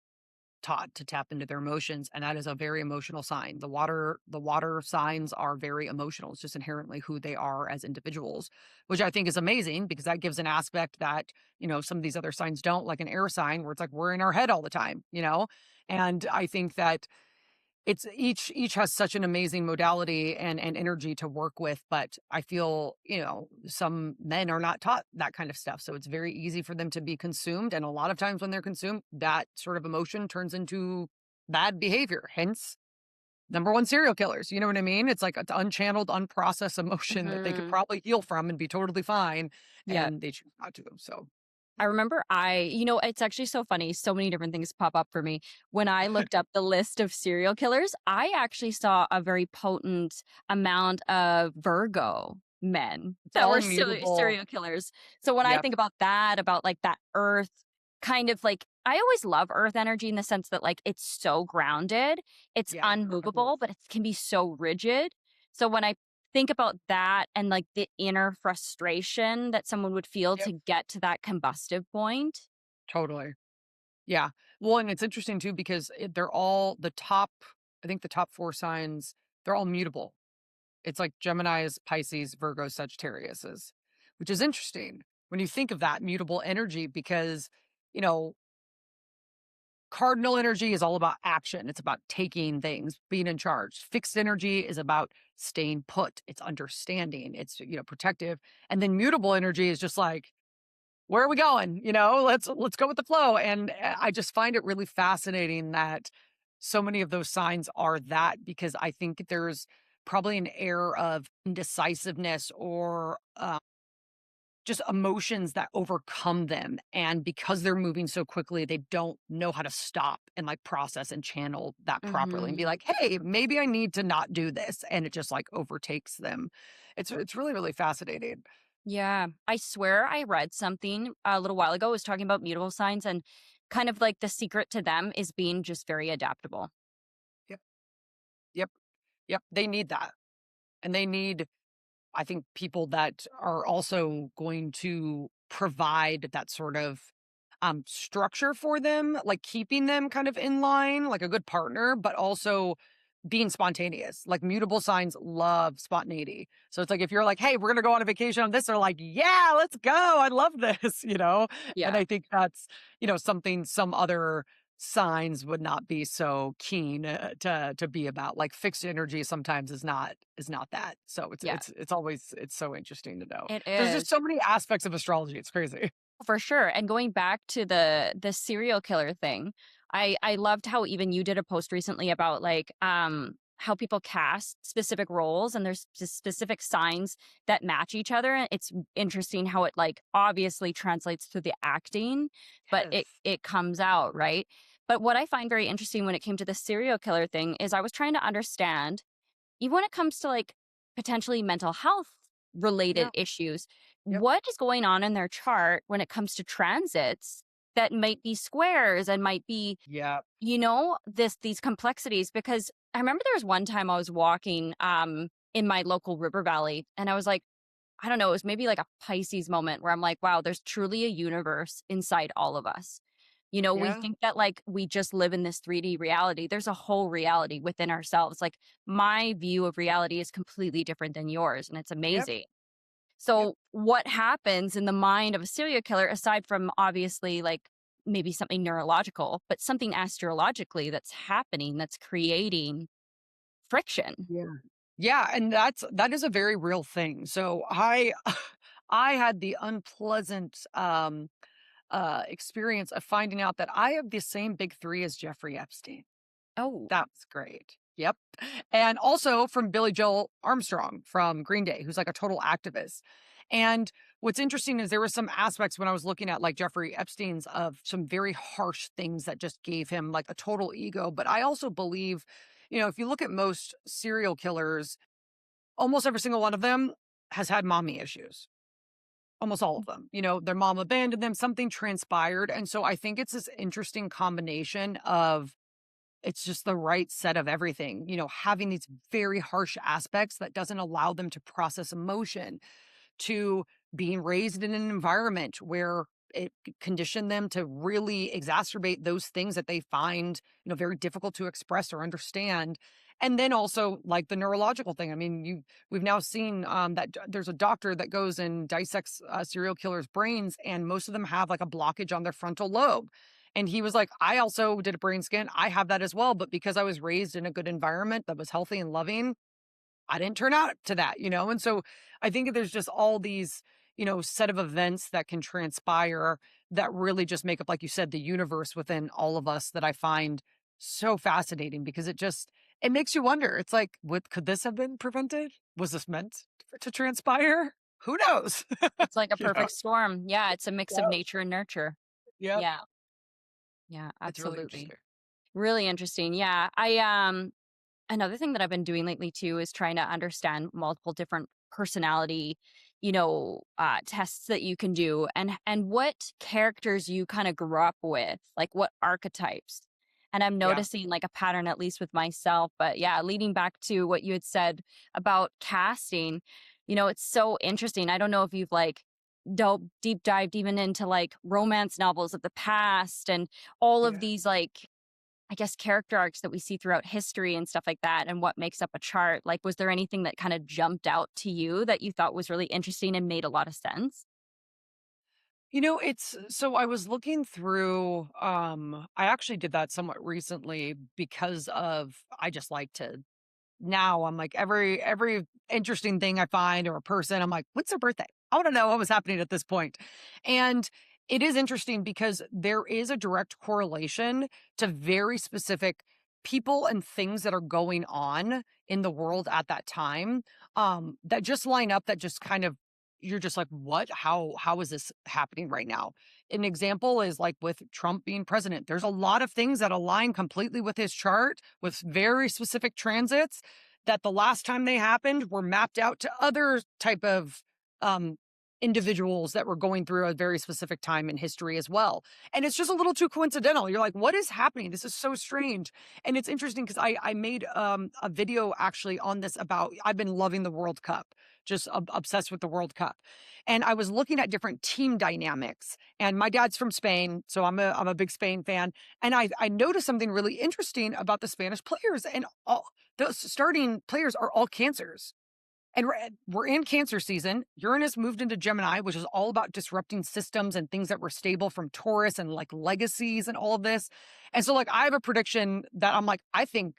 taught to tap into their emotions, and that is a very emotional sign. The water signs are very emotional. It's just inherently who they are as individuals, which I think is amazing because that gives an aspect that some of these other signs don't, like an air sign where it's like we're in our head all the time. And I think that it's each has such an amazing modality and energy to work with, but I feel, some men are not taught that kind of stuff. So it's very easy for them to be consumed. And a lot of times when they're consumed, that sort of emotion turns into bad behavior. Hence, number one serial killers. You know what I mean? It's like it's unchanneled, unprocessed emotion that they could Hmm. probably heal from and be totally fine. Yeah. And they choose not to. So I remember it's actually so funny. So many different things pop up for me. When I looked up the list of serial killers, I actually saw a very potent amount of Virgo men it's that all were mutable. serial killers. So when I Yep. think about that, about like that earth kind of like, I always love earth energy in the sense that like it's so grounded, it's Yeah. I believe. unmovable, but it can be so rigid. So when I think about that and like the inner frustration that someone would feel Yep. to get to that combustive point. Totally. Yeah. Well, and it's interesting too because they're all the top, I think the top four signs, they're all mutable. It's like Gemini's, Pisces, Virgo, Sagittarius's, which is interesting when you think of that mutable energy because, you know, cardinal energy is all about action. It's about taking things, being in charge. Fixed energy is about staying put. It's understanding. It's, protective. And then mutable energy is just like, where are we going? Let's go with the flow. And I just find it really fascinating that so many of those signs are that because I think there's probably an air of indecisiveness or just emotions that overcome them. And because they're moving so quickly, they don't know how to stop and like process and channel that properly and be Mhm. like, hey, maybe I need to not do this. And it just like overtakes them. It's really, really fascinating. Yeah. I swear I read something a little while ago. It was talking about mutable signs, and kind of like the secret to them is being just very adaptable. Yep. Yep. Yep. They need that. And they need, I think, people that are also going to provide that sort of structure for them, like keeping them kind of in line, like a good partner, but also being spontaneous. Like mutable signs love spontaneity. So it's like if you're like, hey, we're gonna go on a vacation on this, they're like, yeah, let's go. I love this, you know? And Yeah. I think that's, something some other signs would not be so keen to be about. Like fixed energy sometimes is not that. So it's Yeah. it's it's always it's so interesting to know. It There's just is. so many aspects of astrology. It's crazy. For sure, and going back to the serial killer thing, I loved how even you did a post recently about, like, how people cast specific roles and there's specific signs that match each other, and it's interesting how it, like, obviously translates to the acting, but it Yes. it comes out, right? But what I find very interesting when it came to the serial killer thing is I was trying to understand even when it comes to like potentially mental health related Yeah. issues, Yep. what is going on in their chart when it comes to transits that might be squares and might be, Yeah. these complexities? Because I remember there was one time I was walking in my local river valley and I was like, I don't know, it was maybe like a Pisces moment where I'm like, wow, there's truly a universe inside all of us. We Yeah. think that like we just live in this 3D reality. There's a whole reality within ourselves. Like my view of reality is completely different than yours, and it's Yep. amazing. Yep. So, what happens in the mind of a serial killer, aside from obviously like maybe something neurological, but something astrologically that's happening that's creating friction? Yeah. Yeah, and that is a very real thing. So I had the unpleasant experience of finding out that I have the same big 3 as Jeffrey Epstein. Oh, That was great. Yep. And also from Billy Joel Armstrong from Green Day, who's like a total activist. And what's interesting is there were some aspects when I was looking at like Jeffrey Epstein's of some very harsh things that just gave him like a total ego. But I also believe, if you look at most serial killers, almost every single one of them has had mommy issues. Almost all of them. Their mom abandoned them, something transpired. And so I think it's this interesting combination of it's just the right set of everything, having these very harsh aspects that doesn't allow them to process emotion, to being raised in an environment where it conditioned them to really exacerbate those things that they find, very difficult to express or understand. And then also like the neurological thing. I mean, we've now seen that there's a doctor that goes and dissects serial killers' brains, and most of them have like a blockage on their frontal lobe. And he was like, I also did a brain scan. I have that as well. But because I was raised in a good environment that was healthy and loving, I didn't turn out to that. And so I think there's just all these, set of events that can transpire that really just make up, like you said, the universe within all of us that I find so fascinating because it makes you wonder. It's like, could this have been prevented? Was this meant to transpire? Who knows? it's like a you know? perfect storm. Yeah, it's a mix of Yep. nature and nurture. Yep. Yeah, yeah, It's really absolutely. interesting. Really interesting. Yeah. Another thing that I've been doing lately too is trying to understand multiple different personality, tests that you can do and what characters you kind of grew up with, like what archetypes. And I'm Yeah. noticing like a pattern, at least with myself. But yeah, leading back to what you had said about casting, it's so interesting. I don't know if you've like deep dived even into like romance novels of the past and all of Yeah. these like I guess, character arcs that we see throughout history and stuff like that, and what makes up a chart. Like, was there anything that kind of jumped out to you that you thought was really interesting and made a lot of sense? It's so I was looking through I actually did that somewhat recently because of I just like to now I'm like every interesting thing I find or a person, I'm like, what's their birthday? I want to know what was happening at this point. And it is interesting because there is a direct correlation to very specific people and things that are going on in the world at that time that just line up that just kind of you're just like what how is this happening right now. An example is like with Trump being president, there's a lot of things that align completely with his chart with very specific transits that the last time they happened were mapped out to other type of um individuals that were going through a very specific time in history as well. And it's just a little too coincidental. You're like, what is happening? This is so strange. And it's interesting because I made a video actually on this about I've been loving the World Cup, just obsessed with the World Cup. And I was looking at different team dynamics. And my dad's from Spain, so I'm a big Spain fan. And I noticed something really interesting about the Spanish players, and all the starting players are all cancers. And we're in Cancer season. Uranus moved into Gemini, which is all about disrupting systems and things that were stable from Taurus and like legacies and all of this. And so, like, I have a prediction that I'm like, I think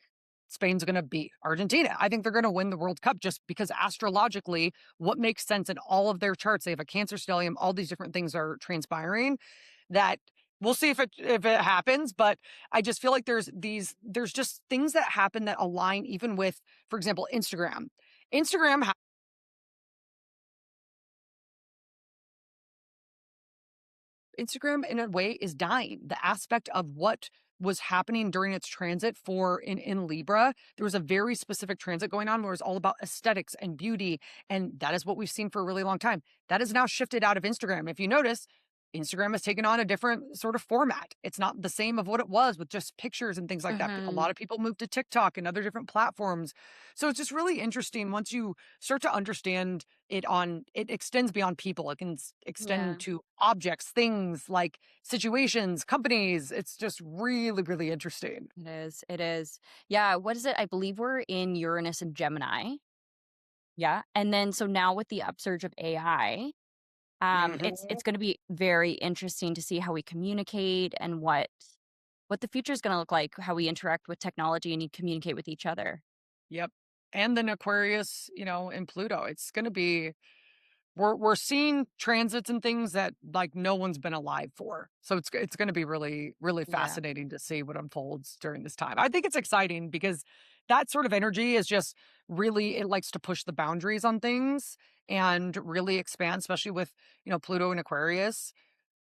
Spain's going to beat Argentina. I think they're going to win the World Cup just because astrologically, what makes sense in all of their charts, they have a Cancer stellium, all these different things are transpiring that we'll see if it happens, but I just feel like there's just things that happen that align even with, for example, Instagram. Instagram Instagram in a way is dying. The aspect of what was happening during its transit for in Libra, there was a very specific transit going on where it was all about aesthetics and beauty. And that is what we've seen for a really long time. That is now shifted out of Instagram. If you notice, Instagram has taken on a different sort of format. It's not the same of what it was with just pictures and things like that. A Mhm. lot of people moved to TikTok and other different platforms. So it's just really interesting once you start to understand it extends beyond people. It can extend Yeah, to objects, things like situations, companies. It's just really, really interesting. it is. It is. Yeah, what is it? I believe we're in Uranus and Gemini. Yeah. And then so now with the upsurge of AI, it's Mhm. gonna be very interesting to see how we communicate and what the future is gonna look like, how we interact with technology and communicate with each other. Yep. And then Aquarius, and Pluto. It's going to be we're seeing transits and things that like no one's been alive for. So it's going to be really really Yeah, fascinating to see what unfolds during this time. I think it's exciting because that sort of energy is just really it likes to push the boundaries on things and really expand, especially with, Pluto and Aquarius.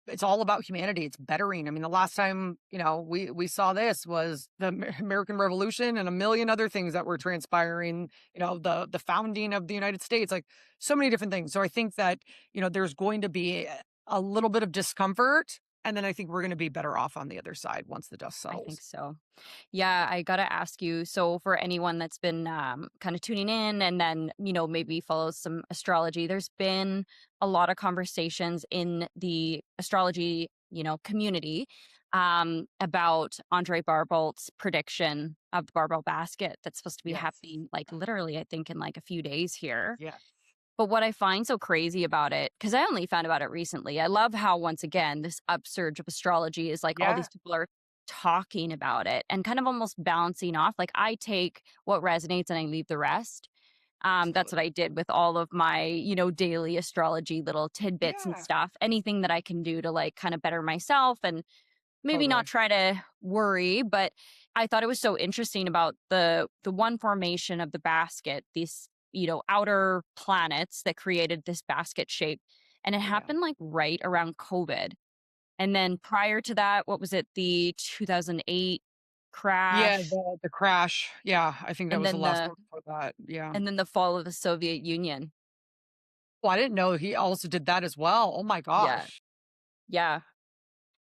It's all about humanity. It's bettering. I mean, the last time, we saw this was the American Revolution and a million other things that were transpiring, the founding of the United States, like so many different things. So I think that, there's going to be a little bit of discomfort. And then I think we're going to be better off on the other side once the dust I think settles. so. Yeah, I gotta ask you. So, for anyone that's been kind of tuning in and then, maybe follows some astrology, there's been a lot of conversations in the astrology, community about Andre Barbault's prediction of the barbell basket that's supposed to be Yes. happening, like literally, I think, in like a few days here. Yes. But what I find so crazy about it, because I only found about it recently, I love how, once again, this upsurge of astrology is like all Yeah. these people are talking about it and kind of almost bouncing off. Like I take what resonates and I leave the rest. That's what Absolutely. I did with all of my, daily astrology little tidbits and Yeah. stuff. Anything that I can do to like kind of better myself and maybe not Totally. try to worry, but I thought it was so interesting about the one formation of the basket, these, outer planets that created this basket shape. And it Yeah. happened like right around COVID. And then prior to that, what was it? The 2008 Yeah. crash The crash. Yeah. I think that and was the then last the one for that. Yeah. fall of the Soviet Union. Well, I didn't know he also did that as well. Oh my Yeah. gosh. Yeah.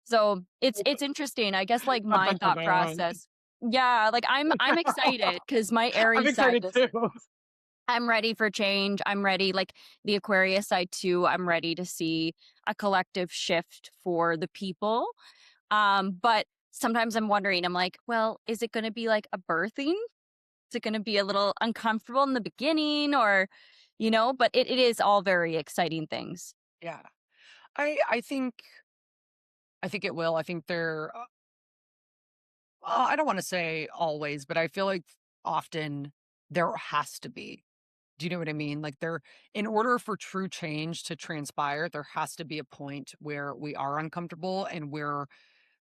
So it's interesting. I guess like Dun, my dun, dun, thought dun. process. Yeah, like I'm excited because my I'm Aries side excited just too. I'm ready for change. I'm ready, like the Aquarius side too. I'm ready to see a collective shift for the people. But sometimes I'm wondering, I'm like, well, is it going to be like a birthing? Is it going to be a little uncomfortable in the beginning or, but it is all very exciting things. Yeah. I think it will. I think I don't wanna say always, but I feel like often there has to be. Do you know what I mean? Like, in order for true change to transpire, there has to be a point where we are uncomfortable and we're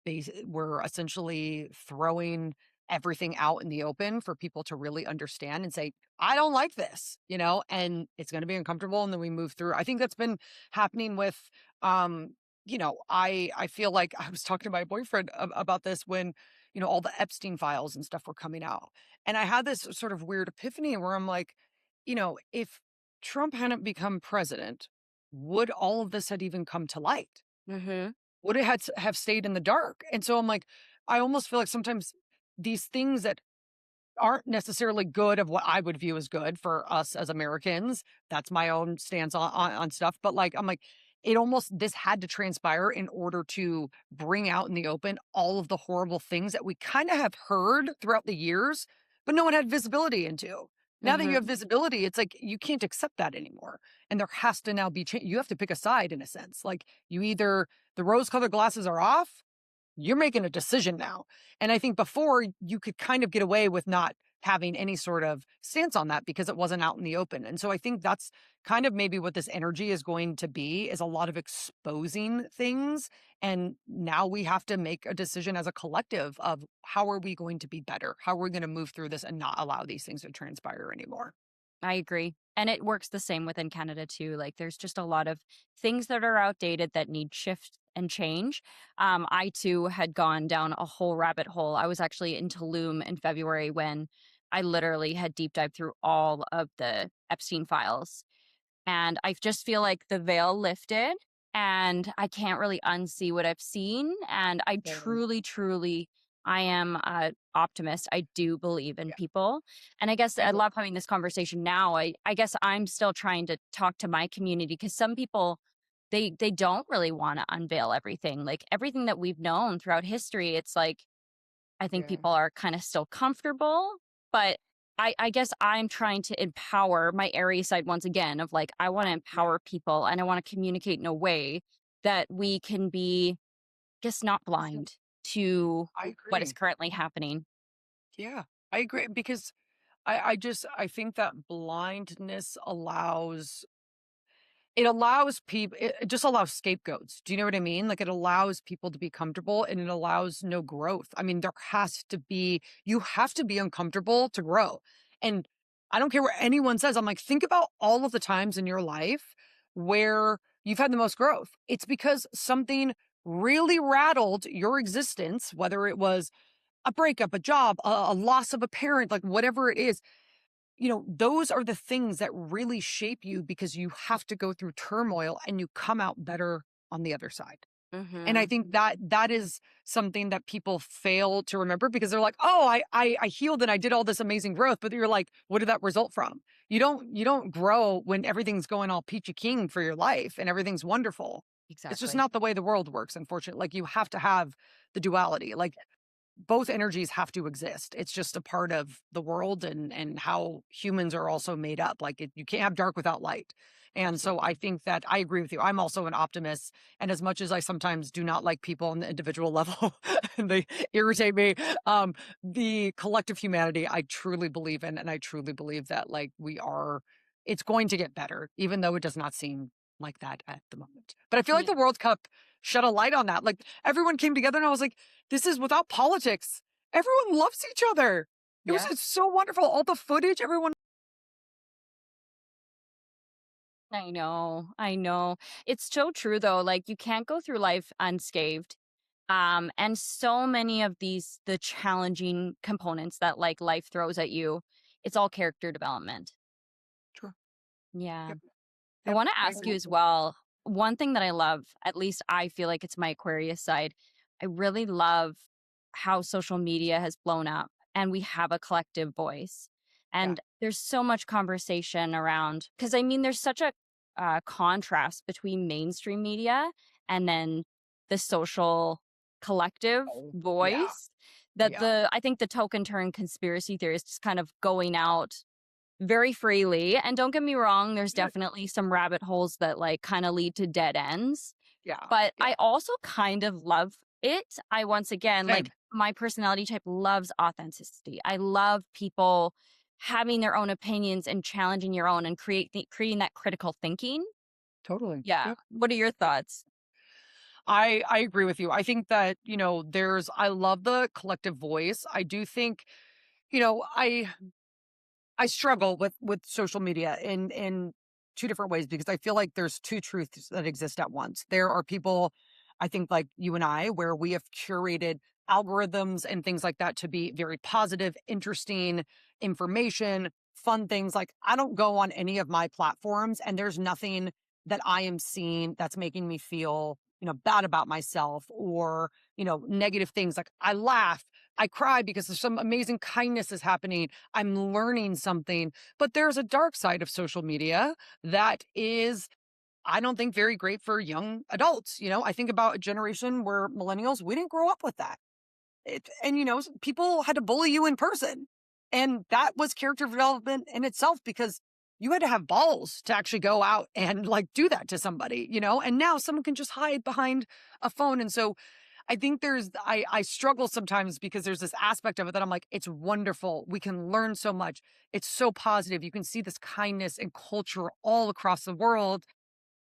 essentially throwing everything out in the open for people to really understand and say, I don't like this, and it's going to be uncomfortable. And then we move through. I think that's been happening with, I feel like I was talking to my boyfriend about this when, all the Epstein files and stuff were coming out. And I had this sort of weird epiphany where I'm like, if Trump hadn't become president, would all of this had even come to light? Mhm. Would it have stayed in the dark? And so I'm like, I almost feel like sometimes these things that aren't necessarily good of what I would view as good for us as Americans. That's my own stance on stuff. But like, I'm like, it almost, this had to transpire in order to bring out in the open all of the horrible things that we kind of have heard throughout the years, but no one had visibility into. Now that you have Mhm. visibility, it's like you can't accept that anymore. And there has to now be change. You have to pick a side in a sense. Like you either, the rose colored glasses are off, you're making a decision now. And I think before you could kind of get away with not having any sort of stance on that because it wasn't out in the open. And so I think that's kind of maybe what this energy is going to be is a lot of exposing things. And now we have to make a decision as a collective of how are we going to be better? How are we going to move through this and not allow these things to transpire anymore? I agree. And it works the same within Canada too. Like there's just a lot of things that are outdated that need shift and change. I too had gone down a whole rabbit hole. I was actually in Tulum in February when I literally had deep dived through all of the Epstein files. And I just feel like the veil lifted and I can't really unsee what I've seen. And I Um, truly, truly, I am a optimist. I do believe in yeah, people. And I guess I I agree. love having this conversation now. I guess I'm still trying to talk to my community because some people they don't really want to unveil everything. Like everything that we've known throughout history, it's like I think Yeah, people are kind of still comfortable, but I guess I'm trying to empower my Aries side once again of like, I want to yeah, empower people and I want to communicate in a way that we can be just not blind to I what is agree. currently happening. Yeah, I agree because I think that blindness allows it allows people it just allows scapegoats. Do you know what I mean? Like, it allows people to be comfortable and it allows no growth. I mean, there has to be you have to be uncomfortable to grow. And I don't care what anyone says. I'm like, think about all of the times in your life where you've had the most growth. It's because something really rattled your existence, whether it was a breakup, a job, a loss of a parent, like whatever it is, those are the things that really shape you because you have to go through turmoil and you come out better on the other side. And I Mhm. think that that is something that people fail to remember because they're like, "Oh, I healed and I did all this amazing growth." But you're like, "What did that result from?" You don't grow when everything's going all peachy keen for your life and everything's wonderful. It's just Exactly. not the way the world works, unfortunately. Like you have to have the duality. Like both energies have to exist. It's just a part of the world and how humans are also made up. Like you can't have dark without light. And so I Absolutely. think that I agree with you. I'm also an optimist. And as much as I sometimes do not like people on the individual level and they irritate me, the collective humanity I truly believe in. And I truly believe that like it's going to get better, even though it does not seem like that at the moment. But I feel like Yeah. the World Cup shed a light on that. Like everyone came together and I was like, this is without politics. Everyone loves each other. It was Yeah. just so wonderful. All the footage, everyone. I know. I know. It's so true though. Like you can't go through life unscathed. And so many of the challenging components that like life throws at you, it's all character development. Sure. Yeah. Yep. I Yep. want to I ask you agree. as well. One thing that I love, at least I feel like it's my Aquarius side, I really love how social media has blown up and we have a collective voice. Yeah. And there's so much conversation around, because I mean, there's such a contrast between mainstream media and then the social collective Oh, yeah. voice that Yeah. I think the token turn conspiracy theorists kind of going out very freely, and don't get me wrong, there's Good. definitely some rabbit holes that, like, kinda lead to dead ends, Yeah. but Yeah. I also kind of love it. I once again Same. like, my personality type loves authenticity. I love people having their own opinions and challenging your own and creating that critical thinking. Totally. Yeah. Yep. What are your Yep. thoughts? I agree with you. I think that, I love the collective voice. I do think, you know, I struggle with social media in two different ways because I feel like there's two truths that exist at once. There are people, I think like you and I, where we have curated algorithms and things like that to be very positive, interesting information, fun things. Like I don't go on any of my platforms and there's nothing that I am seeing that's making me feel, bad about myself or, negative things. Like I laugh, I cry because there's some amazing kindness is happening. I'm learning something. But there's a dark side of social media that is, I don't think, very great for young adults. I think about a generation where millennials, we didn't grow up with that. And people had to bully you in person. And that was character development in itself because you had to have balls to actually go out and like do that to somebody. And now someone can just hide behind a phone. And so I think I struggle sometimes because there's this aspect of it that I'm like, it's wonderful. We can learn so much. It's so positive. You can see this kindness and culture all across the world.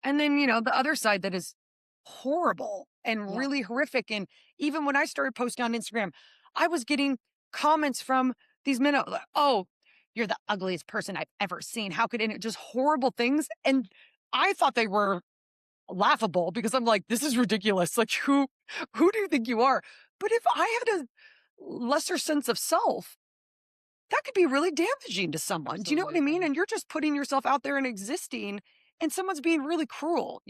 And then, the other side that is horrible and Yeah. really horrific. And even when I started posting on Instagram, I was getting comments from these men, like, oh, you're the ugliest person I've ever seen. How could it just horrible things? And I thought they were laughable because I'm like, this is ridiculous. Like who do you think you are? But if I had a lesser sense of self, that could be really damaging to someone. Do you know what I mean? Absolutely. And you're just putting yourself out there and existing and someone's being really cruel?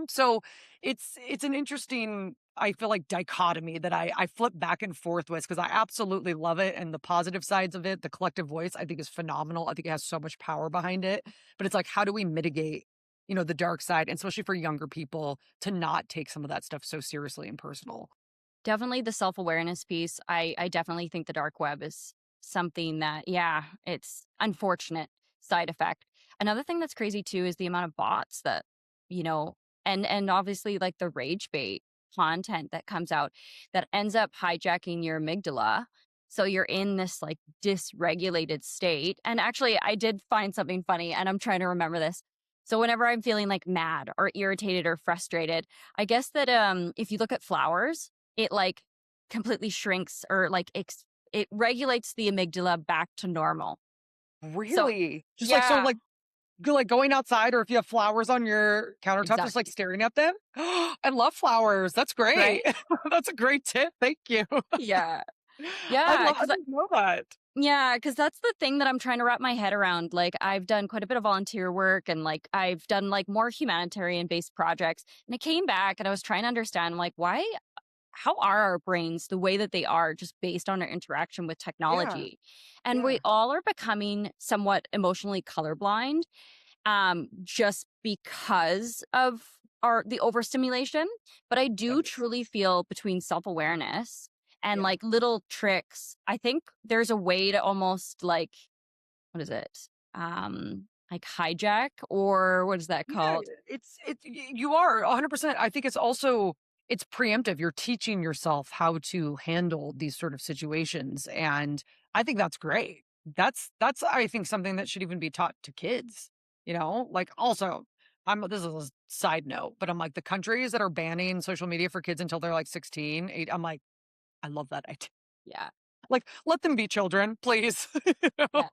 So it's an interesting, I feel like, dichotomy that I flip back and forth with because I absolutely love it. And the positive sides of it, the collective voice, I think is phenomenal. I think it has so much power behind it. But it's like, how do we mitigate, the dark side, and especially for younger people to not take some of that stuff so seriously and personal? Definitely the self-awareness piece. I definitely think the dark web is something that, yeah, it's unfortunate side effect. Another thing that's crazy too is the amount of bots that, you know, and obviously like the rage bait content that comes out that ends up hijacking your amygdala. So you're in this like dysregulated state. And actually I did find something funny and I'm trying to remember this. So whenever I'm feeling like mad or irritated or frustrated, I guess that if you look at flowers, it, like, completely shrinks or, like, it regulates the amygdala back to normal. So Really? Just like, so yeah, like, like going outside, or if you have flowers on your countertop, just like exactly, staring at them? I love flowers. That's great. right? That's a great tip. Thank you. Yeah. I didn't know that. Yeah, because that's the thing that I'm trying to wrap my head around. Like, I've done quite a bit of volunteer work and, like, I've done, like, more humanitarian-based projects, and I came back and I was trying to understand, like, why how are our brains the way that they are just based on our interaction with Yeah. technology? And we Yeah. all are becoming somewhat emotionally colorblind just because of the overstimulation. But I do Yes. truly feel between self-awareness and Yeah. like little tricks, I think there's a way to almost like, what is it? Like hijack or what is that Yeah, called? you are 100%. I think it's also, it's preemptive. You're teaching yourself how to handle these sort of situations, and I think that's great. That's I think something that should even be taught to kids. Like, also, this is a side note, but I'm like, the countries that are banning social media for kids until they're like 16, I'm like, I love that idea. Yeah. Like, let them be children, please. you know? Yeah.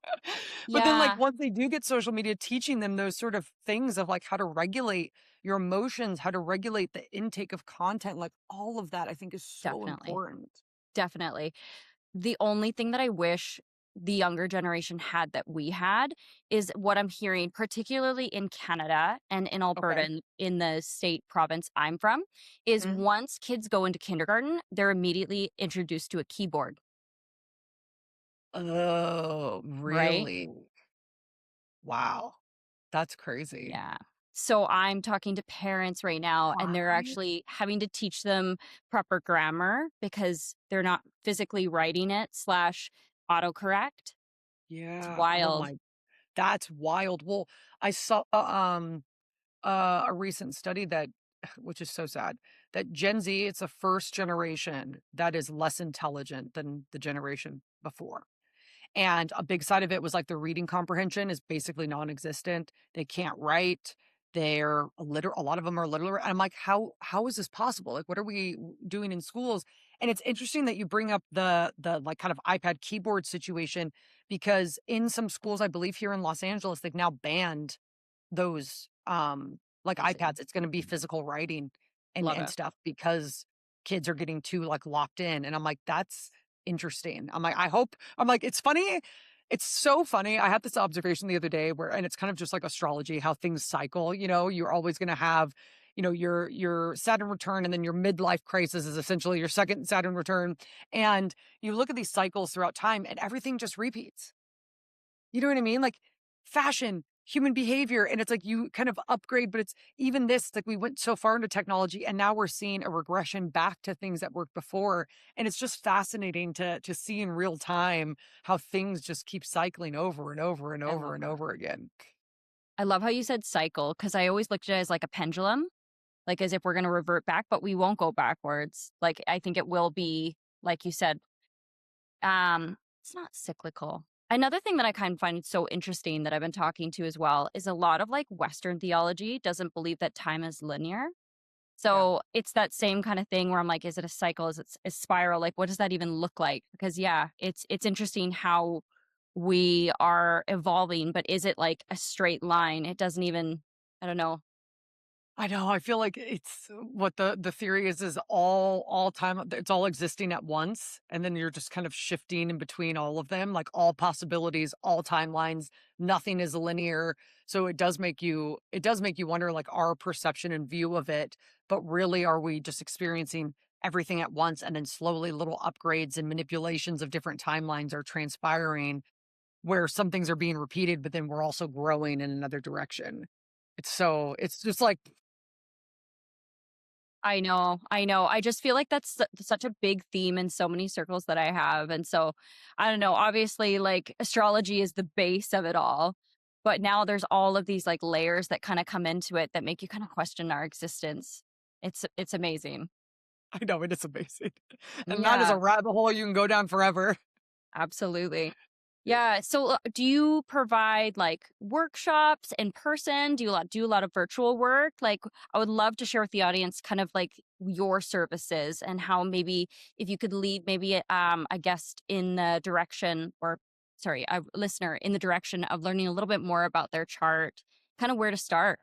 But then, like, Yeah. once they do get social media, teaching them those sort of things of like how to regulate your emotions, how to regulate the intake of content, like all of that, I think is so Definitely. important. Definitely. The only thing that I wish the younger generation had that we had is what I'm hearing, particularly in Canada and in Alberta, Okay. in the state province I'm from, is Mhm. once kids go into kindergarten, they're immediately introduced to a keyboard, Oh, right? really? Wow. That's crazy. Yeah. So I'm talking to parents right now, and they're What? actually having to teach them proper grammar because they're not physically writing it slash autocorrect. It's Yeah. Oh wild. my, that's wild. Well, I saw a recent study that, which is so sad, that Gen Z, it's the first generation that is less intelligent than the generation before. And a big side of it was like the reading comprehension is basically non-existent. They can't write. They're a lot of them are literate. And I'm like, how is this possible? Like, what are we doing in schools? And it's interesting that you bring up the like kind of iPad keyboard situation because in some schools, I believe here in Los Angeles, they've now banned those, like Crazy. iPads. It's gonna be physical writing and Love it. stuff because kids are getting too, like, locked in, and I'm like, "That's interesting." I'm like, "I hope." I'm like, "It's funny It's so funny. I had this observation the other day where, and it's kind of just like astrology, how things cycle. You're always going to have, your Saturn return, and then your midlife crisis is essentially your second Saturn return. And you look at these cycles throughout time, and everything just repeats. You know what I mean? Like fashion, human behavior, and it's like you kind of upgrade, but it's even this, like we went so far into technology and now we're seeing a regression back to things that worked before. And it's just fascinating to see in real time how things just keep cycling over and over and I over love and that. over again. I love how you said cycle because I always looked at it as like a pendulum, like as if we're going to revert back, but we won't go backwards. Like I think it will be, like you said, it's not cyclical. Another thing that I kind of find so interesting that I've been talking to as well is a lot of like Western theology doesn't believe that time is linear. Yeah. So it's that same kind of thing where I'm like, is it a cycle? Is it a spiral? Like, what does that even look like? Because yeah, it's interesting how we are evolving, but is it like a straight line? It doesn't even, I don't know. I know. I feel like it's what the theory is all time. It's all existing at once, and then you're just kind of shifting in between all of them, like all possibilities, all timelines. Nothing is linear, so it does make you wonder, like our perception and view of it. But really, are we just experiencing everything at once, and then slowly little upgrades and manipulations of different timelines are transpiring, where some things are being repeated, but then we're also growing in another direction. It's just like I know, I know. I just feel like that's such a big theme in so many circles that I have. And so, I don't know, obviously, like astrology is the base of it all. But now there's all of these like layers that kind of come into it that make you kind of question our existence. It's amazing. I know, it is amazing. And that is a Yeah. rabbit hole you can go down forever. Absolutely. Yeah. So, do you provide like workshops in person? Do a lot of virtual work? Like, I would love to share with the audience kind of like your services and how maybe if you could lead maybe a guest in the direction, or sorry, a listener in the direction of learning a little bit more about their chart, kind of where to start.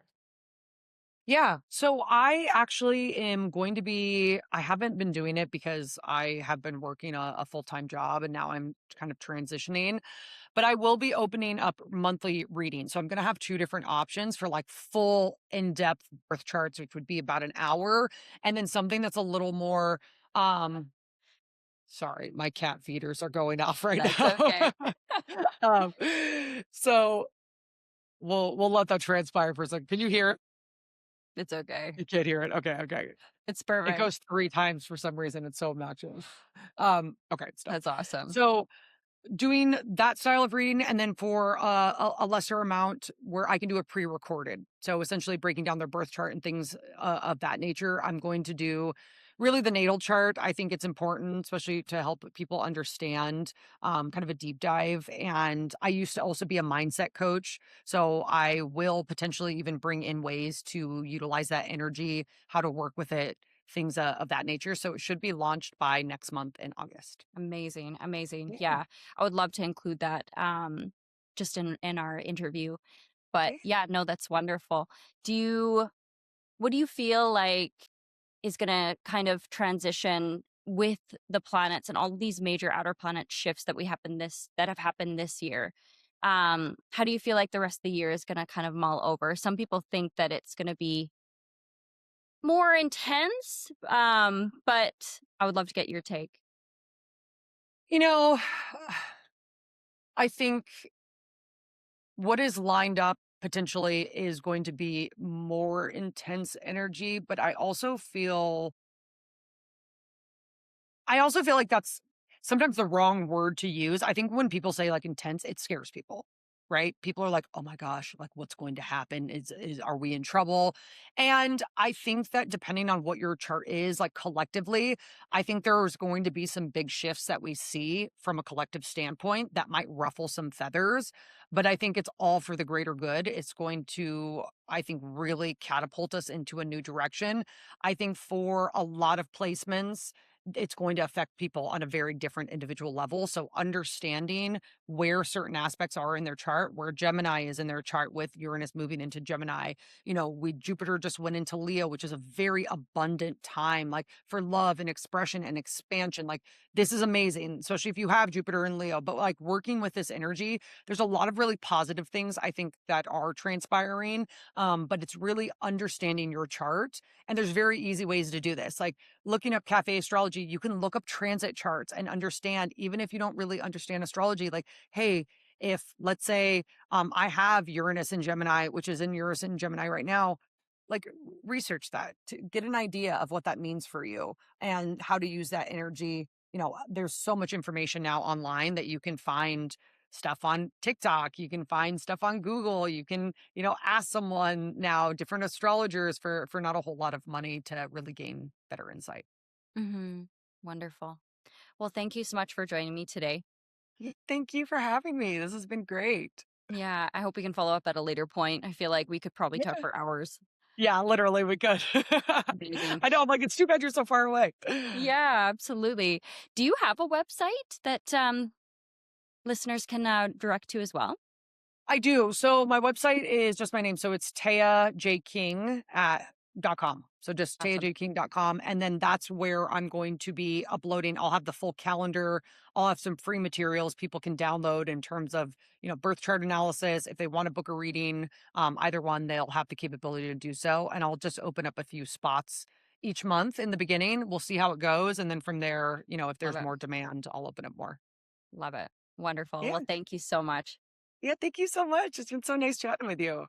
Yeah. So I actually am going to be, I haven't been doing it because I have been working a full time job and now I'm kind of transitioning, but I will be opening up monthly readings. So I'm going to have two different options for like full in depth birth charts, which would be about an hour. And then something that's a little more, um, sorry, my cat feeders are going off right That's now. okay. um, so we'll let that transpire for a second. Can you hear it? It's okay. You can't hear it. Okay, okay. It's It perfect. goes 3 times for some reason. It's so obnoxious. Okay, stop. That's awesome. So doing that style of reading, and then for a lesser amount where I can do a pre-recorded. So essentially breaking down their birth chart and things of that nature. I'm going to do really the natal chart. I think it's important, especially to help people understand kind of a deep dive. And I used to also be a mindset coach. So I will potentially even bring in ways to utilize that energy, how to work with it, things of that nature. So it should be launched by next month in August. Amazing, amazing. Yeah. Yeah, I would love to include that, just in our interview. But Okay. yeah, no, that's wonderful. Do you what do you feel like is gonna kind of transition with the planets and all of these major outer planet shifts that have happened this year? How do you feel like the rest of the year is gonna kind of mull over? Some people think that it's gonna be more intense, but I would love to get your take. You know, I think what is lined up potentially is going to be more intense energy, but I also feel like that's sometimes the wrong word to use. I think when people say like intense, it scares people, right? People are like, "Oh my gosh, like what's going to happen? Is are we in trouble?" And I think that depending on what your chart is, like collectively, I think there's going to be some big shifts that we see from a collective standpoint that might ruffle some feathers, but I think it's all for the greater good. It's going to, I think, really catapult us into a new direction. I think for a lot of placements, it's going to affect people on a very different individual level. So understanding where certain aspects are in their chart, where Gemini is in their chart with Uranus moving into Gemini, we Jupiter just went into Leo, which is a very abundant time, like for love and expression and expansion. Like this is amazing, especially if you have Jupiter and Leo. But like working with this energy, there's a lot of really positive things I think that are transpiring. But it's really understanding your chart. And there's very easy ways to do this. Like looking up cafe astrology, you can look up transit charts and understand, even if you don't really understand astrology, like, hey, if let's say I have Uranus in Gemini, which is in Uranus in Gemini right now, like research that to get an idea of what that means for you and how to use that energy. There's so much information now online that you can find stuff on TikTok, you can find stuff on Google, you can, ask someone now, different astrologers for not a whole lot of money to really gain better insight. Mhm. Wonderful. Well, thank you so much for joining me today. Thank you for having me. This has been great. Yeah, I hope we can follow up at a later point. I feel like we could probably talk Yeah. for hours. Yeah, literally we could. Amazing. I know, I'm like, it's too bad you're so far away. Yeah, absolutely. Do you have a website that listeners can direct to as well? I do. So my website is just my name. So it's Taya J King at .com. So just Awesome. tayajking.com. And then that's where I'm going to be uploading. I'll have the full calendar. I'll have some free materials people can download in terms of, birth chart analysis. If they want to book a reading, either one, they'll have the capability to do so. And I'll just open up a few spots each month in the beginning. We'll see how it goes. And then from there, if Love there's it. more demand, I'll open up more. Love it. Wonderful. Yeah. Well, thank you so much. Yeah. Thank you so much. It's been so nice chatting with you.